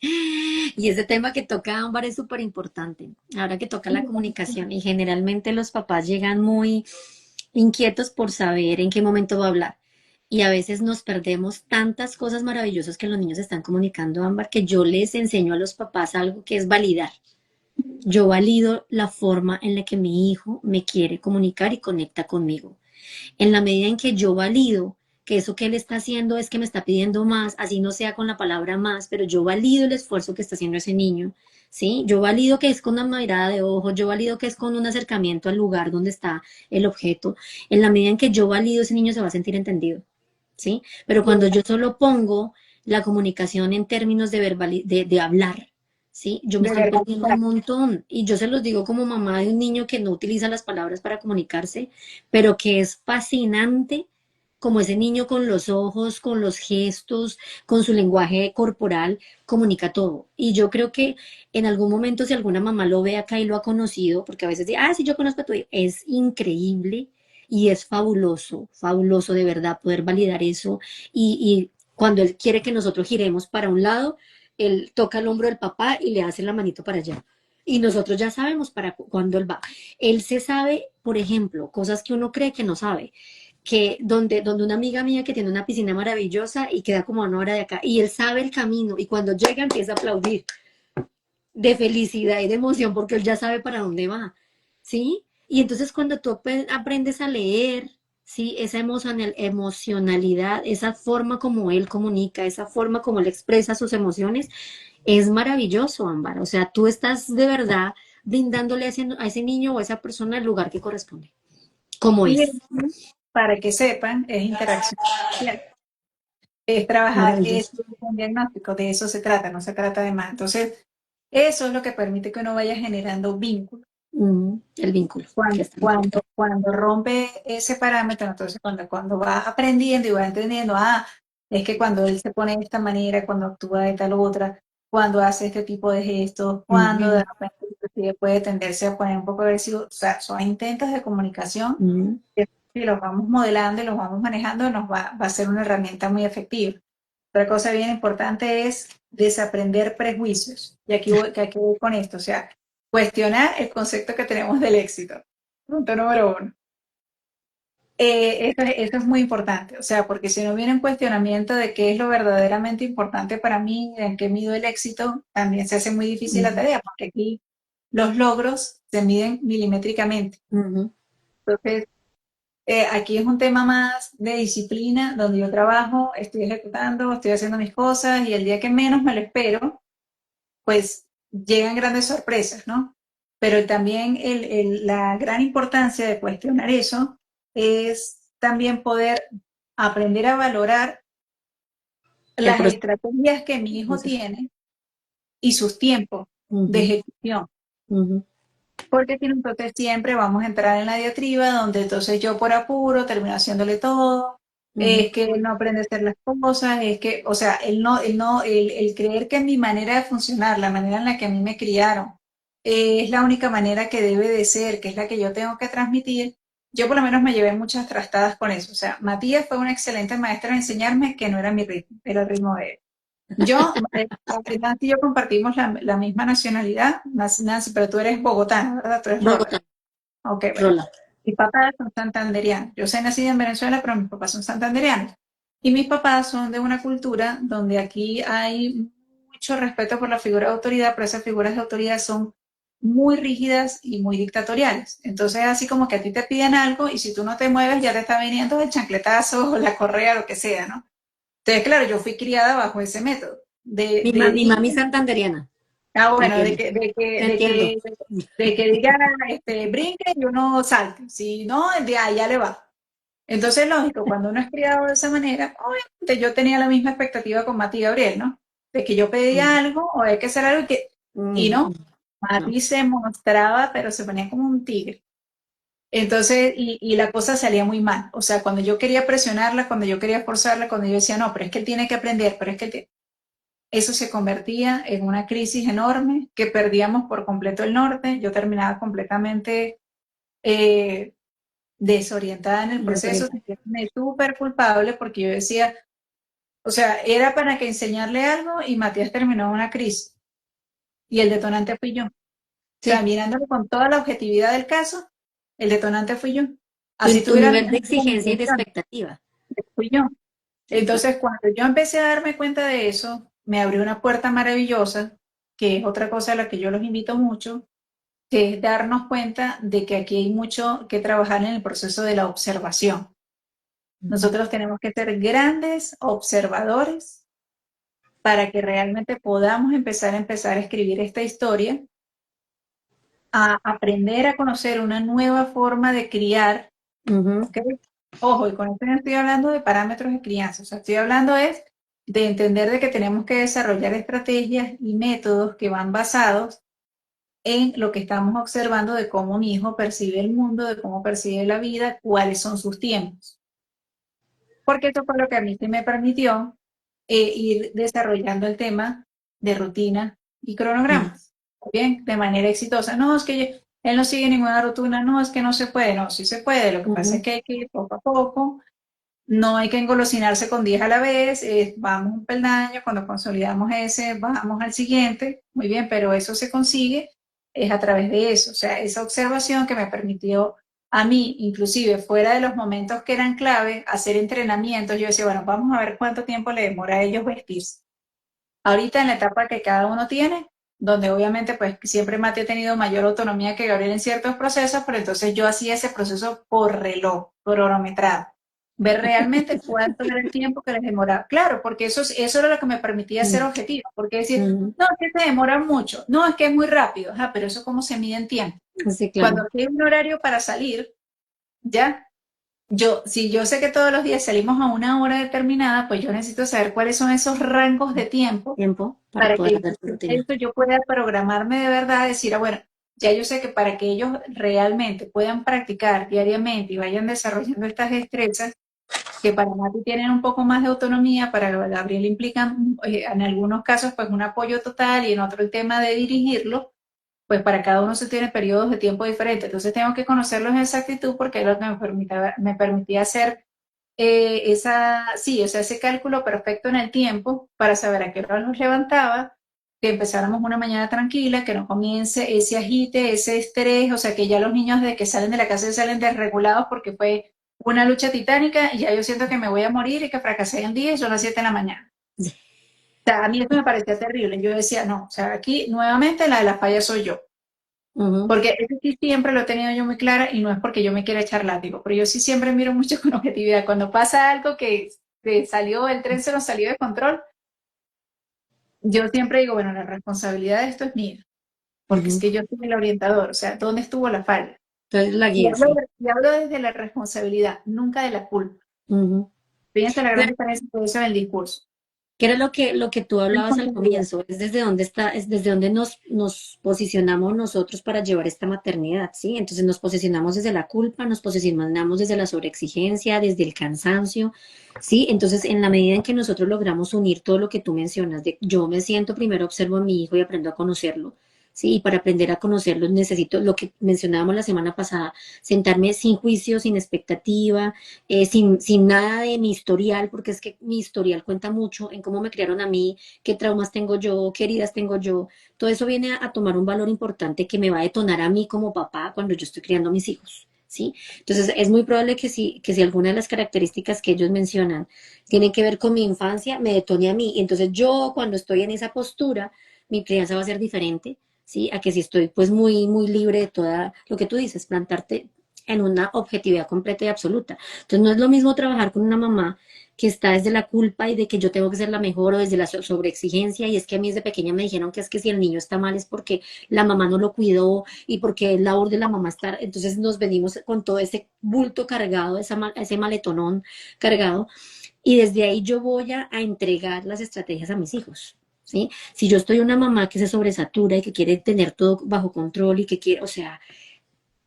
Y ese tema que toca Ámbar es súper importante. Ahora que toca la comunicación y generalmente los papás llegan muy inquietos por saber en qué momento va a hablar. Y a veces nos perdemos tantas cosas maravillosas que los niños están comunicando, Ámbar, que yo les enseño a los papás algo que es validar. Yo valido la forma en la que mi hijo me quiere comunicar y conecta conmigo. En la medida en que yo valido que eso que él está haciendo es que me está pidiendo más, así no sea con la palabra más, pero yo valido el esfuerzo que está haciendo ese niño, ¿sí? Yo valido que es con una mirada de ojo, yo valido que es con un acercamiento al lugar donde está el objeto. En la medida en que yo valido, ese niño se va a sentir entendido, ¿sí? Pero cuando yo solo pongo la comunicación en términos de hablar, ¿sí? Yo me De estoy verdad. perdiendo un montón. Y yo se los digo como mamá de un niño que no utiliza las palabras para comunicarse, pero que es fascinante como ese niño con los ojos, con los gestos, con su lenguaje corporal, comunica todo. Y yo creo que en algún momento, si alguna mamá lo ve acá y lo ha conocido, porque a veces dice, sí, yo conozco a tu hijo, es increíble y es fabuloso, fabuloso de verdad poder validar eso. Y cuando él quiere que nosotros giremos para un lado, él toca el hombro del papá y le hace la manito para allá. Y nosotros ya sabemos para cuándo él va. Él se sabe, por ejemplo, cosas que uno cree que no sabe, que donde una amiga mía que tiene una piscina maravillosa y queda como a 1 hora de acá, y él sabe el camino, y cuando llega empieza a aplaudir de felicidad y de emoción porque él ya sabe para dónde va, ¿sí? Y entonces cuando tú aprendes a leer, ¿sí? Esa emocionalidad, esa forma como él comunica, esa forma como él expresa sus emociones, es maravilloso, Ámbar. O sea, tú estás de verdad brindándole a ese niño o a esa persona el lugar que corresponde, como Y es. para que sepan, es interacción social, es trabajar, es Maravilloso. un diagnóstico, de eso se trata, no se trata de más. Entonces, eso es lo que permite que uno vaya generando vínculos. El vínculo, que Cuando, es tan cuando, importante. cuando rompe ese parámetro, entonces cuando va aprendiendo y va entendiendo, es que cuando él se pone de esta manera, cuando actúa de tal otra, cuando hace este tipo de gestos, cuando de Ujú, repente inclusive puede tenderse a poner un poco agresivo, o sea, son intentos de comunicación ujú. que si los vamos modelando y los vamos manejando, va a ser una herramienta muy efectiva. Otra cosa bien importante es desaprender prejuicios. Y aquí voy con esto, o sea, cuestionar el concepto que tenemos del éxito. Punto número uno. Eso es muy importante, o sea, porque si no viene un cuestionamiento de qué es lo verdaderamente importante para mí, en qué mido el éxito, también se hace muy difícil la Ujú, tarea, porque aquí los logros se miden milimétricamente. ujú, Entonces, aquí es un tema más de disciplina, donde yo trabajo, estoy ejecutando, estoy haciendo mis cosas y el día que menos me lo espero, pues llegan grandes sorpresas, ¿no? Pero también la gran importancia de cuestionar eso es también poder aprender a valorar el las proceso. estrategias que mi hijo tiene y sus tiempos de Ujú, ejecución. ujú, Porque si no, entonces siempre vamos a entrar en la diatriba donde entonces yo por apuro termino haciéndole todo, ujú, es que él no aprende a hacer las cosas, es que, o sea, el creer que mi manera de funcionar, la manera en la que a mí me criaron, es la única manera que debe de ser, que es la que yo tengo que transmitir, yo por lo menos me llevé muchas trastadas con eso. O sea, Matías fue una excelente maestra en enseñarme que no era mi ritmo, era el ritmo de él. Nancy y yo compartimos la misma nacionalidad, Nancy, pero tú eres bogotana, ¿verdad? Tú eres Rola. Bogotá, Ok, bueno. Rola. Mis papás son santanderianos. Yo soy nacida en Venezuela, pero mis papás son santanderianos. Y mis papás son de una cultura donde aquí hay mucho respeto por la figura de autoridad, pero esas figuras de autoridad son muy rígidas y muy dictatoriales. Entonces, así como que a ti te piden algo y si tú no te mueves, ya te está viniendo el chancletazo o la correa, lo que sea, ¿no? Entonces, claro, yo fui criada bajo ese método. Mi mami santandereana, te Bueno, entiendo, te entiendo. de que diga, brinque y uno salte. Si no, de allá le va. Entonces, lógico, cuando uno es criado de esa manera, obviamente yo tenía la misma expectativa con Mati y Gabriel, ¿no? De que yo pedía algo o hay que hacer algo y Mm, no, no, Mati se mostraba, pero se ponía como un tigre. Entonces, y la cosa salía muy mal. O sea, cuando yo quería presionarla, cuando yo quería forzarla, cuando yo decía, no, pero es que él tiene que aprender, pero es que eso se convertía en una crisis enorme, que perdíamos por completo el norte. Yo terminaba completamente eh, desorientada en el proceso, desorientada. sintiéndome súper culpable porque yo decía, o sea, era para que enseñarle algo y Matías terminó en una crisis y el detonante fui yo. O sea, Sí, mirándolo con toda la objetividad del caso, el detonante fui yo. Así tu tuviera nivel de mis exigencia y de intenciones, expectativa. fui yo. Sí, claro. Entonces, cuando yo empecé a darme cuenta de eso, me abrió una puerta maravillosa, que es otra cosa a la que yo los invito mucho, que es darnos cuenta de que aquí hay mucho que trabajar en el proceso de la observación. Ujú, Nosotros tenemos que ser grandes observadores para que realmente podamos empezar a escribir esta historia, a aprender a conocer una nueva forma de criar, ujú, ¿ok? Ojo, y con esto no estoy hablando de parámetros de crianza, o sea, estoy hablando es de entender de que tenemos que desarrollar estrategias y métodos que van basados en lo que estamos observando de cómo un hijo percibe el mundo, de cómo percibe la vida, cuáles son sus tiempos. Porque eso fue lo que a mí se me permitió ir desarrollando el tema de rutina y ujú, cronogramas, bien, de manera exitosa. No, es que él no sigue ninguna rutina, no, es que no se puede, no, sí se puede, lo que pasa es ujú. que hay que ir poco a poco, no hay que engolosinarse con 10 a la vez, vamos un peldaño, cuando consolidamos ese, bajamos al siguiente, muy bien, pero eso se consigue es a través de eso, o sea, esa observación que me permitió a mí, inclusive fuera de los momentos que eran clave, hacer entrenamientos, yo decía, bueno, vamos a ver cuánto tiempo le demora a ellos vestirse. Ahorita en la etapa que cada uno tiene, donde obviamente pues siempre Mati ha tenido mayor autonomía que Gabriel en ciertos procesos, pero entonces yo hacía ese proceso por reloj, cronometrado. Ver realmente cuánto era el tiempo que les demoraba. Claro, porque eso era lo que me permitía ser Mm, objetivo. Porque decir, mm. no, es que se demora mucho, no, es que es muy rápido, pero eso cómo se mide en tiempo. Sí, Cuando claro. hay un horario para salir, ya, si yo sé que todos los días salimos a una hora determinada, pues yo necesito saber cuáles son esos rangos de tiempo Tiempo para para poder que hacer tu rutina. esto yo pueda programarme de verdad, decir, bueno, ya yo sé que para que ellos realmente puedan practicar diariamente y vayan desarrollando estas destrezas, que para Mati tienen un poco más de autonomía, para Gabriel implican en algunos casos pues un apoyo total y en otro el tema de dirigirlo, pues para cada uno se tiene periodos de tiempo diferentes. Entonces tengo que conocerlos en exactitud porque es lo que me permitía hacer sí, o sea, ese cálculo perfecto en el tiempo para saber a qué hora nos levantaba, que empezáramos una mañana tranquila, que no comience ese agite, ese estrés, o sea, que ya los niños de que salen de la casa salen desregulados porque fue una lucha titánica y ya yo siento que me voy a morir y que fracasé en día y son las 7 de la mañana. O sea, a mí esto me parecía terrible. Yo decía, no, o sea, aquí nuevamente la de la falla soy yo. Ujú. Porque eso sí siempre lo he tenido yo muy clara y no es porque yo me quiera echar látigo, pero yo sí siempre miro mucho con objetividad. Cuando pasa algo que salió, el tren se nos salió de control, yo siempre digo, bueno, la responsabilidad de esto es mía, porque es Ujú. que yo soy el orientador, o sea, ¿dónde estuvo la falla? Entonces la Y guía, hablo, sí. y hablo desde la responsabilidad, nunca de la culpa. Ujú. Fíjense la gran diferencia de eso en el discurso. ¿Qué era lo que tú hablabas al Responsabilidad. comienzo? Es desde dónde está, es desde dónde nos posicionamos nosotros para llevar esta maternidad, ¿sí? Entonces nos posicionamos desde la culpa, nos posicionamos desde la sobreexigencia, desde el cansancio, ¿sí? Entonces, en la medida en que nosotros logramos unir todo lo que tú mencionas, de yo me siento, primero observo a mi hijo y aprendo a conocerlo, ¿sí? Y para aprender a conocerlo necesito lo que mencionábamos la semana pasada, sentarme sin juicio, sin expectativa, sin nada de mi historial, porque es que mi historial cuenta mucho en cómo me criaron a mí, qué traumas tengo yo, qué heridas tengo yo. Todo eso viene a tomar un valor importante que me va a detonar a mí como papá cuando yo estoy criando a mis hijos. ¿Sí? Entonces es muy probable que si alguna de las características que ellos mencionan tienen que ver con mi infancia, me detone a mí. Entonces yo cuando estoy en esa postura, mi crianza va a ser diferente, ¿sí? A que si estoy pues muy libre de toda lo que tú dices, plantarte en una objetividad completa y absoluta. Entonces no es lo mismo trabajar con una mamá que está desde la culpa y de que yo tengo que ser la mejor o desde la sobreexigencia. Y es que a mí desde pequeña me dijeron que es que si el niño está mal es porque la mamá no lo cuidó y porque es labor de la mamá estar. Entonces nos venimos con todo ese bulto cargado, ese maletonón cargado. Y desde ahí yo voy a entregar las estrategias a mis hijos. ¿Sí? Si yo estoy una mamá que se sobresatura y que quiere tener todo bajo control y que quiere, o sea,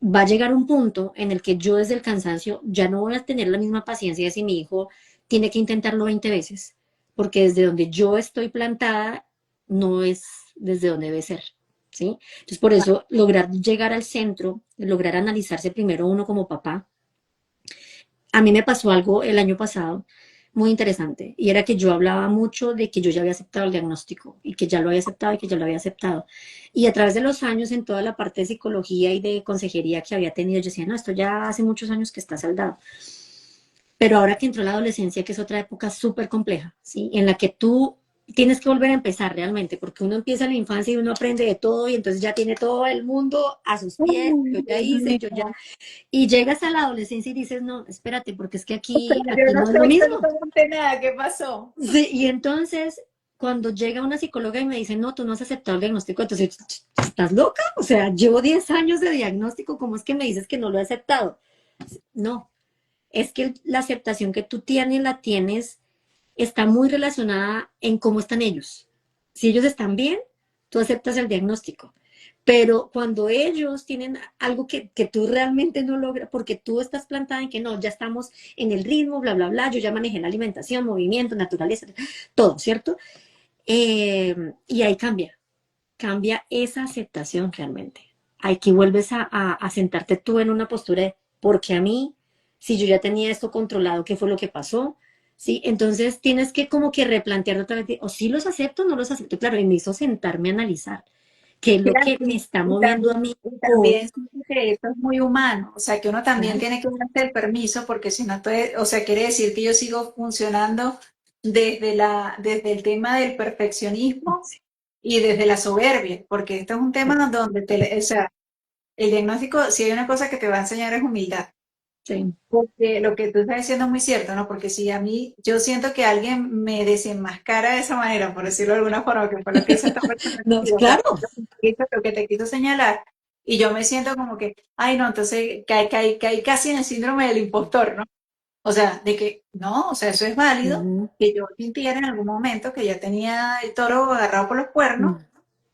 va a llegar un punto en el que yo desde el cansancio ya no voy a tener la misma paciencia de si mi hijo tiene que intentarlo 20 veces, porque desde donde yo estoy plantada no es desde donde debe ser, ¿sí? Entonces, por eso, lograr llegar al centro, lograr analizarse primero uno como papá. A mí me pasó algo el año pasado muy interesante y era que yo hablaba mucho de que yo ya había aceptado el diagnóstico y que ya lo había aceptado y que ya lo había aceptado. Y a través de los años en toda la parte de psicología y de consejería que había tenido, yo decía, no, esto ya hace muchos años que está saldado. Pero ahora que entró la adolescencia, que es otra época súper compleja, ¿sí? En la que tú tienes que volver a empezar realmente, porque uno empieza en la infancia y uno aprende de todo y entonces ya tiene todo el mundo a sus pies, yo ya Dios hice, yo ya mío. y llegas a la adolescencia y dices, no, espérate, porque es que O sea, yo aquí no no es sé lo mismo. absolutamente nada. ¿Qué pasó? Sí, y entonces, cuando llega una psicóloga y me dice, no, tú no has aceptado el diagnóstico, entonces, ¿estás loca? O sea, llevo 10 años de diagnóstico, ¿cómo es que me dices que no lo he aceptado? No, es que la aceptación que tú tienes, la tienes, está muy relacionada en cómo están ellos. Si ellos están bien, tú aceptas el diagnóstico. Pero cuando ellos tienen algo que tú realmente no logras, porque tú estás plantada en que no, ya estamos en el ritmo, bla, bla, bla, yo ya manejé la alimentación, movimiento, naturaleza, todo, ¿cierto? Y ahí cambia esa aceptación realmente. Aquí vuelves a sentarte tú en una postura de, porque a mí, si yo ya tenía esto controlado, ¿qué fue lo que pasó? Sí, entonces tienes que como que replantear otra vez, o sí los acepto o no los acepto, claro, y me hizo sentarme a analizar qué es lo Claro, que me está y moviendo a también, mí y hoy. también siento que esto es muy humano, o sea, que uno también Claro. tiene que darse el permiso, porque si no, o sea, quiere decir que yo sigo funcionando desde el tema del perfeccionismo y desde la soberbia, porque esto es un tema donde o sea, el diagnóstico, si hay una cosa que te va a enseñar es humildad. Sí. Porque lo que tú estás diciendo es muy cierto, ¿no? Porque si a mí, yo siento que alguien me desenmascara de esa manera, por decirlo de alguna forma, que fue lo que hizo esta persona No, contigo, o sea, claro. lo que te quiso señalar, y yo me siento como que, ay, no, entonces caí casi en el síndrome del impostor, ¿no? O sea, de que, no, o sea, eso es válido, Ujú, que yo sintiera en algún momento que ya tenía el toro agarrado por los cuernos, ujú.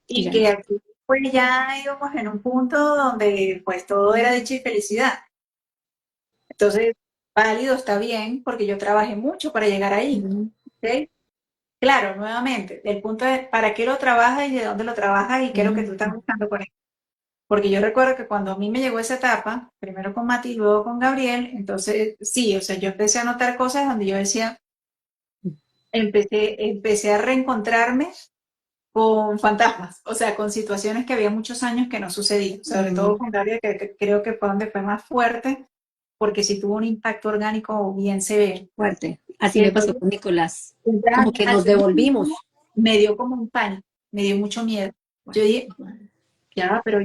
Y y ya no. que aquí, pues ya íbamos en un punto donde, pues todo era dicha y felicidad. Entonces, válido, está bien, porque yo trabajé mucho para llegar ahí. Ujú, ¿Ok? Claro, nuevamente, el punto es para qué lo trabajas y de dónde lo trabajas y qué es lo que tú ujú, estás buscando con él. Porque yo recuerdo que cuando a mí me llegó esa etapa, primero con Mati y luego con Gabriel, entonces sí, o sea, yo empecé a notar cosas donde yo decía, empecé a reencontrarme con fantasmas, o sea, con situaciones que había muchos años que no sucedían, sobre todo ujú. con Gabriel, que creo que fue donde fue más fuerte, porque sí tuvo un impacto orgánico bien severo. Fuerte. Así me pasó Entonces, con Nicolás. ya Como que al nos principio devolvimos. me dio como un pánico, me dio mucho miedo. Yo Igual, dije, igual. ya va, pero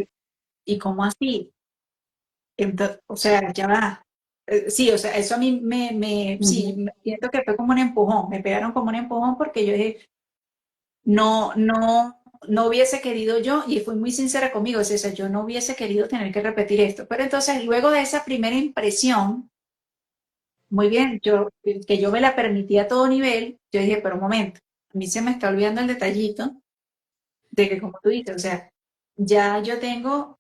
¿y cómo así? O sea, ya va. Sí, o sea, eso a mí sí, Ujú, siento que fue como un empujón, me pegaron como un empujón porque yo dije, no, no, no hubiese querido yo, y fui muy sincera conmigo, es eso, yo no hubiese querido tener que repetir esto. Pero entonces, luego de esa primera impresión, muy bien, que yo me la permití a todo nivel, yo dije, pero un momento, a mí se me está olvidando el detallito de que, como tú dices, o sea, ya yo tengo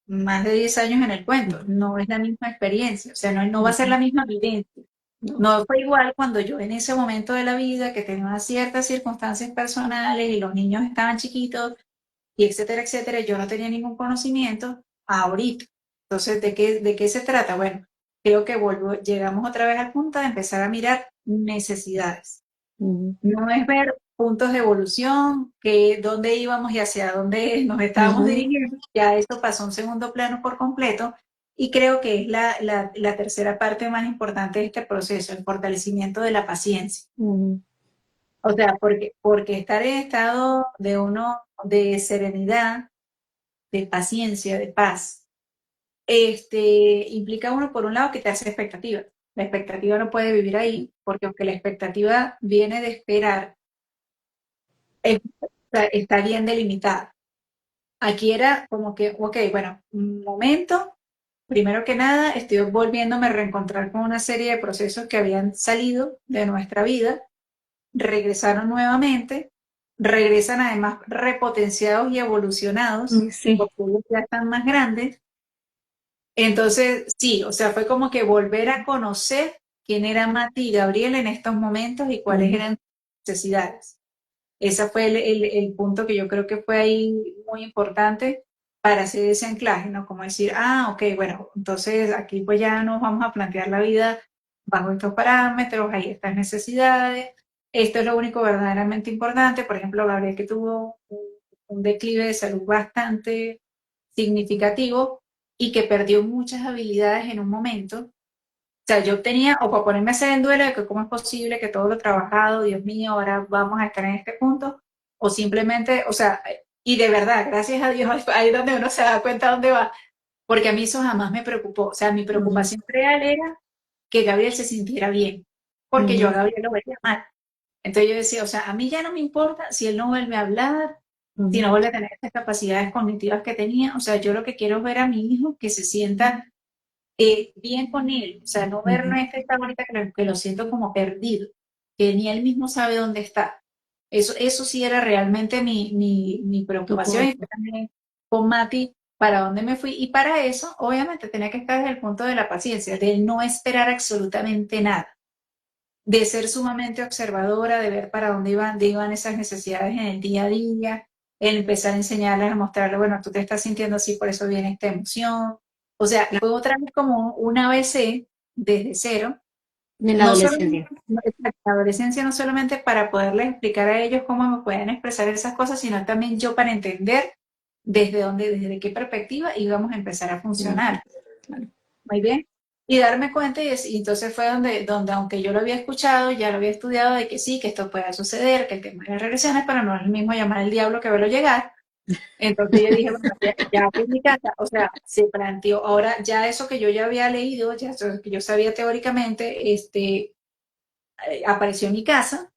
más de 10 años en el cuento, no es la misma experiencia, o sea, no va a ser ujú. la misma vivencia. No. No fue igual cuando yo en ese momento de la vida, que tenía unas ciertas circunstancias personales y los niños estaban chiquitos, y etcétera, etcétera, yo no tenía ningún conocimiento ahorita. Entonces, de qué se trata? Bueno, creo que llegamos otra vez al punto de empezar a mirar necesidades. Ujú, No es ver puntos de evolución, que dónde íbamos y hacia dónde nos estábamos ujú, dirigiendo. Ya eso pasó a un segundo plano por completo. Y creo que es la tercera parte más importante de este proceso, el fortalecimiento de la paciencia. ujú, O sea, porque estar en estado de uno de serenidad, de paciencia, de paz, implica uno, por un lado, que te hace expectativas. La expectativa no puede vivir ahí, porque aunque la expectativa viene de esperar, está bien delimitada. Aquí era como que, ok, bueno, un momento, primero que nada, estoy volviéndome a reencontrar con una serie de procesos que habían salido de nuestra vida, regresaron nuevamente, regresan además repotenciados y evolucionados, Sí. porque ellos ya están más grandes. Entonces, sí, o sea, fue como que volver a conocer quién era Mati y Gabriel en estos momentos y cuáles Ujú. eran sus necesidades. Ese fue el punto que yo creo que fue ahí muy importante para hacer ese anclaje, ¿no? Como decir, ah, ok, bueno, entonces aquí pues ya nos vamos a plantear la vida bajo estos parámetros, hay estas necesidades, esto es lo único verdaderamente importante. Por ejemplo, Gabriel que tuvo un declive de salud bastante significativo y que perdió muchas habilidades en un momento. O sea, yo tenía, o para ponerme a hacer el duelo de que cómo es posible que todo lo trabajado, Dios mío, ahora vamos a estar en este punto, o simplemente, o sea, y de verdad, gracias a Dios, ahí es donde uno se da cuenta dónde va, porque a mí eso jamás me preocupó. O sea, mi Ujú. preocupación real era que Gabriel se sintiera bien, porque yo a Ujú. Gabriel lo veía mal. Entonces yo decía, o sea, a mí ya no me importa si él no vuelve a hablar, si no Ujú. vuelve a tener estas capacidades cognitivas que tenía. O sea, yo lo que quiero es ver a mi hijo que se sienta bien con él. O sea, no ver Ujú. no es que está ahorita que lo siento como perdido, que ni él mismo sabe dónde está. Eso sí era realmente mi Tu preocupación y punto. fue también con Mati para dónde me fui. Y para eso, obviamente, tenía que estar desde el punto de la paciencia, de no esperar absolutamente nada, de ser sumamente observadora, de ver para dónde iban esas necesidades en el día a día, el empezar a enseñarles, a mostrarles, bueno, tú te estás sintiendo así, por eso viene esta emoción. O sea, Claro. fue otra vez como un ABC desde cero, En la no solamente adolescencia. la adolescencia, no solamente para poderles explicar a ellos cómo me pueden expresar esas cosas, sino también yo para entender desde dónde, desde qué perspectiva íbamos a empezar a Ujú. funcionar. Claro. Muy bien. Y darme cuenta, y entonces fue donde, aunque yo lo había escuchado, ya lo había estudiado, de que sí, que esto pueda suceder, que el tema de las regresiones, pero no es el mismo llamar al diablo que verlo llegar. Entonces yo dije, bueno, ya que en mi casa, o sea, se planteó, ahora ya eso que yo ya había leído, ya eso que yo sabía teóricamente, apareció en mi casa.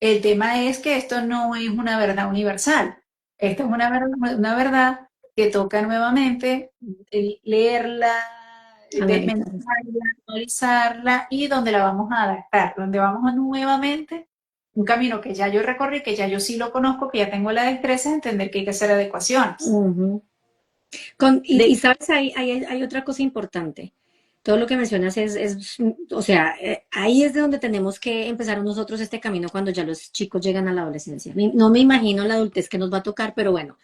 El tema es que esto no es una verdad universal. Esto es una verdad que toca nuevamente leerla, Analizar. desmenuzarla, analizarla y donde la vamos a adaptar, donde vamos a nuevamente un camino que ya yo recorrí, que ya yo sí lo conozco, que ya tengo la destreza de entender que hay que hacer adecuaciones. Ujú. Y De, sabes, hay otra cosa importante. Todo lo que mencionas o sea, ahí es de donde tenemos que empezar nosotros este camino cuando ya los chicos llegan a la adolescencia. No me imagino la adultez que nos va a tocar, pero bueno,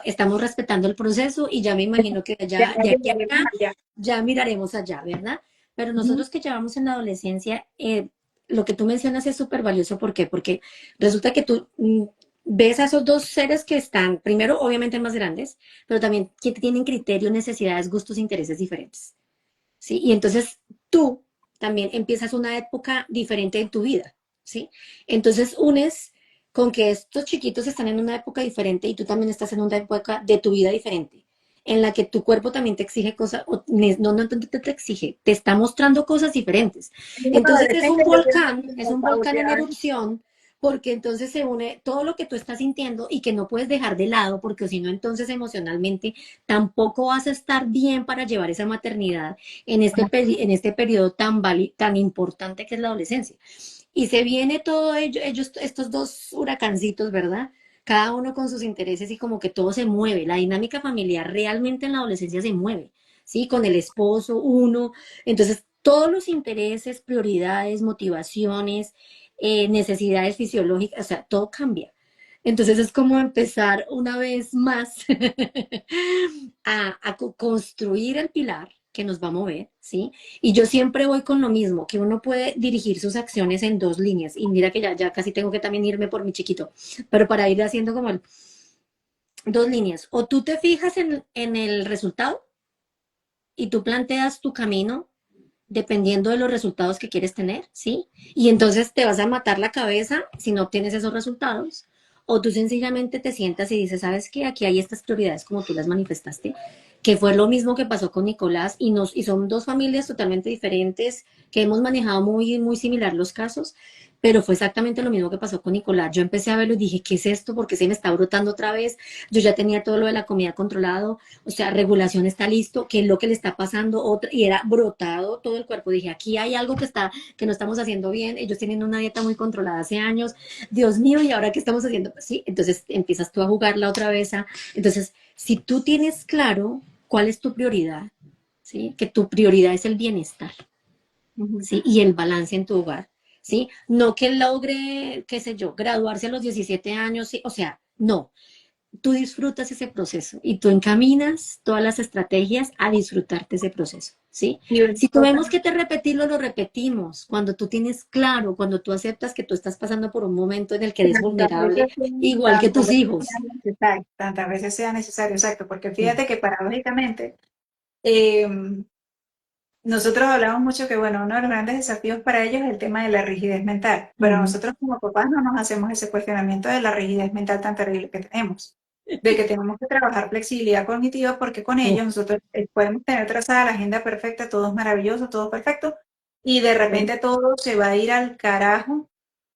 estamos respetando el proceso y ya me imagino que ya ya de aquí a llegaremos acá allá. ya miraremos allá, ¿verdad? Pero Ujú. nosotros que llevamos en la adolescencia, lo que tú mencionas es súper valioso. ¿Por qué? Porque resulta que tú ves a esos dos seres que están, primero, obviamente más grandes, pero también que tienen criterios, necesidades, gustos, intereses diferentes. ¿Sí? Y entonces tú también empiezas una época diferente en tu vida, ¿sí? Entonces unes con que estos chiquitos están en una época diferente y tú también estás en una época de tu vida diferente, en la que tu cuerpo también te exige cosas, no te exige, te está mostrando cosas diferentes. Como Entonces adolescente yo pienso que es como un volcán Paula, en a ver, erupción, porque entonces se une todo lo que tú estás sintiendo y que no puedes dejar de lado, porque si no, entonces emocionalmente tampoco vas a estar bien para llevar esa maternidad en este periodo tan importante que es la adolescencia. Y se viene todo ellos, estos dos huracancitos, ¿verdad? Cada uno con sus intereses y como que todo se mueve. La dinámica familiar realmente en la adolescencia se mueve, ¿sí? Con el esposo, uno. Entonces, todos los intereses, prioridades, motivaciones, necesidades fisiológicas, o sea, todo cambia. Entonces es como empezar una vez más a construir el pilar que nos va a mover, ¿sí? Y yo siempre voy con lo mismo, que uno puede dirigir sus acciones en dos líneas. Y mira que ya casi tengo que también irme por mi chiquito, pero para ir haciendo como dos líneas. O tú te fijas en el resultado y tú planteas tu camino dependiendo de los resultados que quieres tener, ¿sí? Y entonces te vas a matar la cabeza si no obtienes esos resultados. O tú sencillamente te sientas y dices, ¿sabes qué? Aquí hay estas prioridades como tú las manifestaste, que fue lo mismo que pasó con Nicolás, y son dos familias totalmente diferentes, que hemos manejado muy, muy similar los casos, pero fue exactamente lo mismo que pasó con Nicolás. Yo empecé a verlo y dije, ¿qué es esto? ¿Por qué se me está brotando otra vez? Yo ya tenía todo lo de la comida controlado, o sea, regulación está listo, ¿qué es lo que le está pasando? Otra, y era brotado todo el cuerpo. Dije, aquí hay algo que no estamos haciendo bien. Ellos tienen una dieta muy controlada hace años. Dios mío, ¿y ahora qué estamos haciendo? Pues sí, entonces empiezas tú a jugarla otra vez. Entonces, si tú tienes claro cuál es tu prioridad, ¿sí? Que tu prioridad es el bienestar, Ujú. ¿sí? Y el balance en tu hogar, ¿sí? No que logre, qué sé yo, graduarse a los 17 años, ¿sí? O sea, no. Tú disfrutas ese proceso y tú encaminas todas las estrategias a disfrutarte ese proceso, ¿sí? Y una Si cosa, tuvimos que te repetirlo, lo repetimos. Cuando tú tienes claro, cuando tú aceptas que tú estás pasando por un momento en el que eres tantas vulnerable, veces sea igual que tantas tus veces sea hijos. necesario, tantas veces sea necesario, exacto, porque Mm, fíjate que paradójicamente, eh, nosotros hablamos mucho que, bueno, uno de los grandes desafíos para ellos es el tema de la rigidez mental, pero ujú. nosotros como papás no nos hacemos ese cuestionamiento de la rigidez mental tan terrible que tenemos, de que tenemos que trabajar flexibilidad cognitiva porque con Uf, ellos nosotros podemos tener trazada la agenda perfecta, todo es maravilloso, todo perfecto, y de repente todo se va a ir al carajo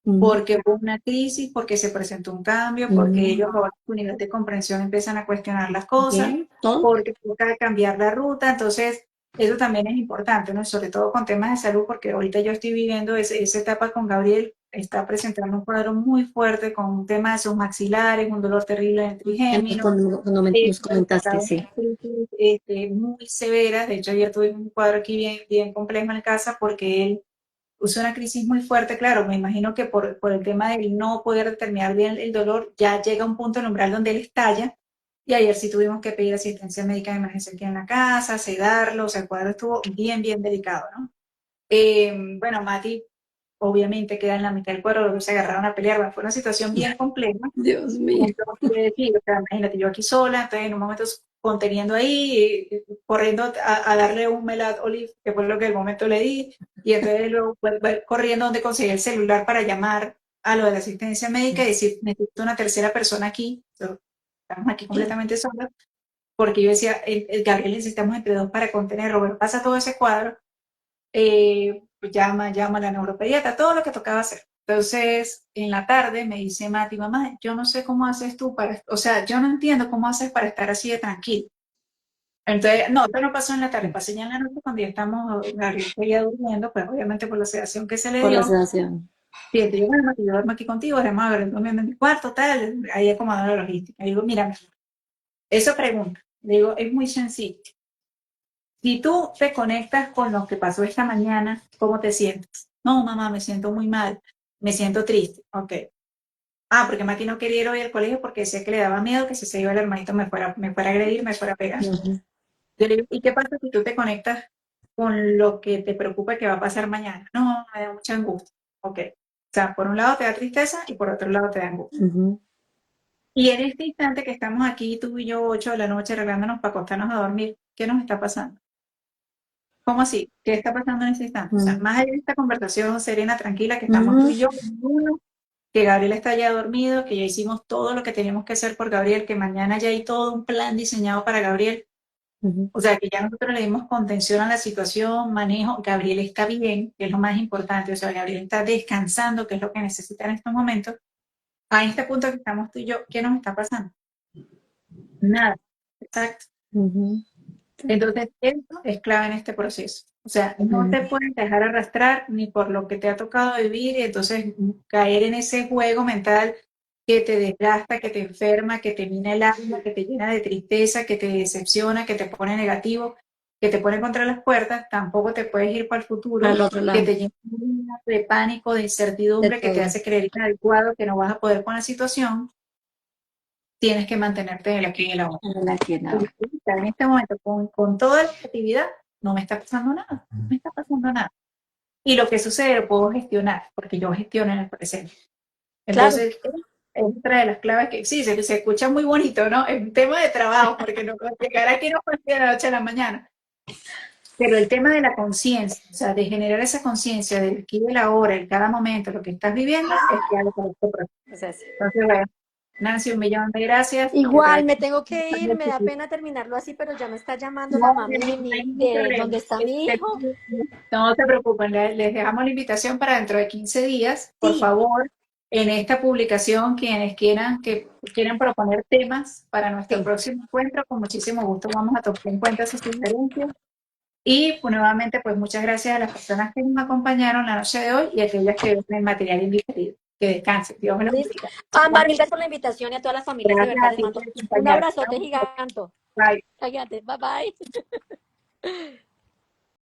ujú, porque hubo una crisis, porque se presentó un cambio, porque ujú. ellos ahora su nivel de comprensión empiezan a cuestionar las cosas, Bien, todo. porque toca cambiar la ruta, entonces eso también es importante, ¿no? Sobre todo con temas de salud, porque ahorita yo estoy viviendo esa etapa con Gabriel, está presentando un cuadro muy fuerte con un tema de sus maxilares, un dolor terrible en el trigémino, Nos comentaste, tratado sí. unas crisis muy severas, de hecho ayer tuve un cuadro aquí bien, bien complejo en casa porque él puso una crisis muy fuerte, claro, me imagino que por el tema del no poder determinar bien el dolor, ya llega un punto en el umbral donde él estalla, y ayer sí tuvimos que pedir asistencia médica de emergencia aquí en la casa, sedarlo, o sea, el cuadro estuvo bien, bien delicado, ¿no? Bueno, Mati obviamente queda en la mitad del cuadro, luego se agarraron a pelear, bueno, fue una situación bien compleja, Dios mío. entonces, sí, o sea, imagínate, yo aquí sola, entonces en un momento conteniendo ahí, corriendo a darle un Melat Olive, que fue lo que el momento le di, y entonces luego fue corriendo donde conseguí el celular para llamar a lo de la asistencia médica y decir, necesito una tercera persona aquí, estamos aquí completamente solos, porque yo decía, el Gabriel necesitamos entre dos para contenerlo, bueno, pasa todo ese cuadro, pues llama a la neuropediatra, todo lo que tocaba hacer. Entonces, en la tarde me dice Mati, mamá, yo no sé cómo haces tú para, o sea, yo no entiendo cómo haces para estar así de tranquilo. Entonces, no, esto no pasó en la tarde, pasó ya en la noche cuando ya estamos, Gabriel seguía durmiendo, pues obviamente por la sedación que se le Por la dio. sedación. Fíjate, yo, bueno, Mati, yo duermo aquí contigo, además, a ver, durmiendo en mi cuarto, tal, ahí acomodando la logística. Y digo, mira, eso pregunta. Le digo, es muy sencillo. Si tú te conectas con lo que pasó esta mañana, ¿cómo te sientes? No, mamá, me siento muy mal, me siento triste. Ok. Ah, porque Mati no quería ir hoy al colegio porque decía que le daba miedo que si se iba el hermanito me fuera a agredir, me fuera a pegar. Ujú. Yo le digo, ¿y qué pasa si tú te conectas con lo que te preocupa que va a pasar mañana? No, me da mucha angustia. Ok. O sea, por un lado te da tristeza y por otro lado te da angustia. Ujú. Y en este instante que estamos aquí, tú y yo, 8 de la noche, arreglándonos para acostarnos a dormir, ¿qué nos está pasando? ¿Cómo así? ¿Qué está pasando en ese instante? O sea, Ujú. más allá de esta conversación serena, tranquila, que estamos tú Ujú. y yo, uno, que Gabriel está ya dormido, que ya hicimos todo lo que teníamos que hacer por Gabriel, que mañana ya hay todo un plan diseñado para Gabriel. Ujú. O sea, que ya nosotros le dimos contención a la situación, manejo. Gabriel está bien, que es lo más importante. O sea, Gabriel está descansando, que es lo que necesita en estos momentos. A este punto que estamos tú y yo, ¿qué nos está pasando? Nada. Exacto. Ujú. Entonces, eso es clave en este proceso. O sea, no te Ujú. puedes dejar arrastrar ni por lo que te ha tocado vivir y entonces caer en ese juego mental que te desgasta, que te enferma, que te mina el alma, que te llena de tristeza, que te decepciona, que te pone negativo, que te pone contra las puertas. Tampoco te puedes ir para el Al futuro, otro que lado, te llena de pánico, de de incertidumbre, que te todo. hace creer inadecuado, que no vas a poder con la situación. Tienes que mantenerte en el aquí y el ahora. En la que Pero nada. ahorita, en este momento, con toda la actividad, no me está pasando nada, no me está pasando nada. Y lo que sucede lo puedo gestionar, porque yo gestiono en el presente. Claro. Entonces, es otra de las claves que sí, se escucha muy bonito, ¿no? Es un tema de trabajo, porque no llegar aquí no fue de la noche a la mañana. Pero el tema de la conciencia, o sea, de generar esa conciencia del aquí y del ahora, en cada momento, lo que estás viviendo, es que algo por este proceso. Es así. Entonces, bueno, Nancy, un millón de gracias. Que Igual, traigas me tengo que ir, me da pena terminarlo así, pero ya me está llamando no, la no mami hay ningún de problema. donde está mi hijo. No se preocupen, les dejamos la invitación para dentro de 15 días. Por Sí, favor, en esta publicación, quienes quieran que quieran proponer temas para nuestro sí. próximo encuentro, con muchísimo gusto vamos a tomar en cuenta sus sugerencias. Y pues, nuevamente, pues muchas gracias a las personas que nos acompañaron la noche de hoy y a aquellas que ven el material indiferido. Que descansen. Dios me los Listo. bendiga. Ámbar, mil gracias por la invitación y a todas las familias, de Gracias verdad a les ti mando por un acompañarme. abrazote gigante. Bye. Cállate, bye bye.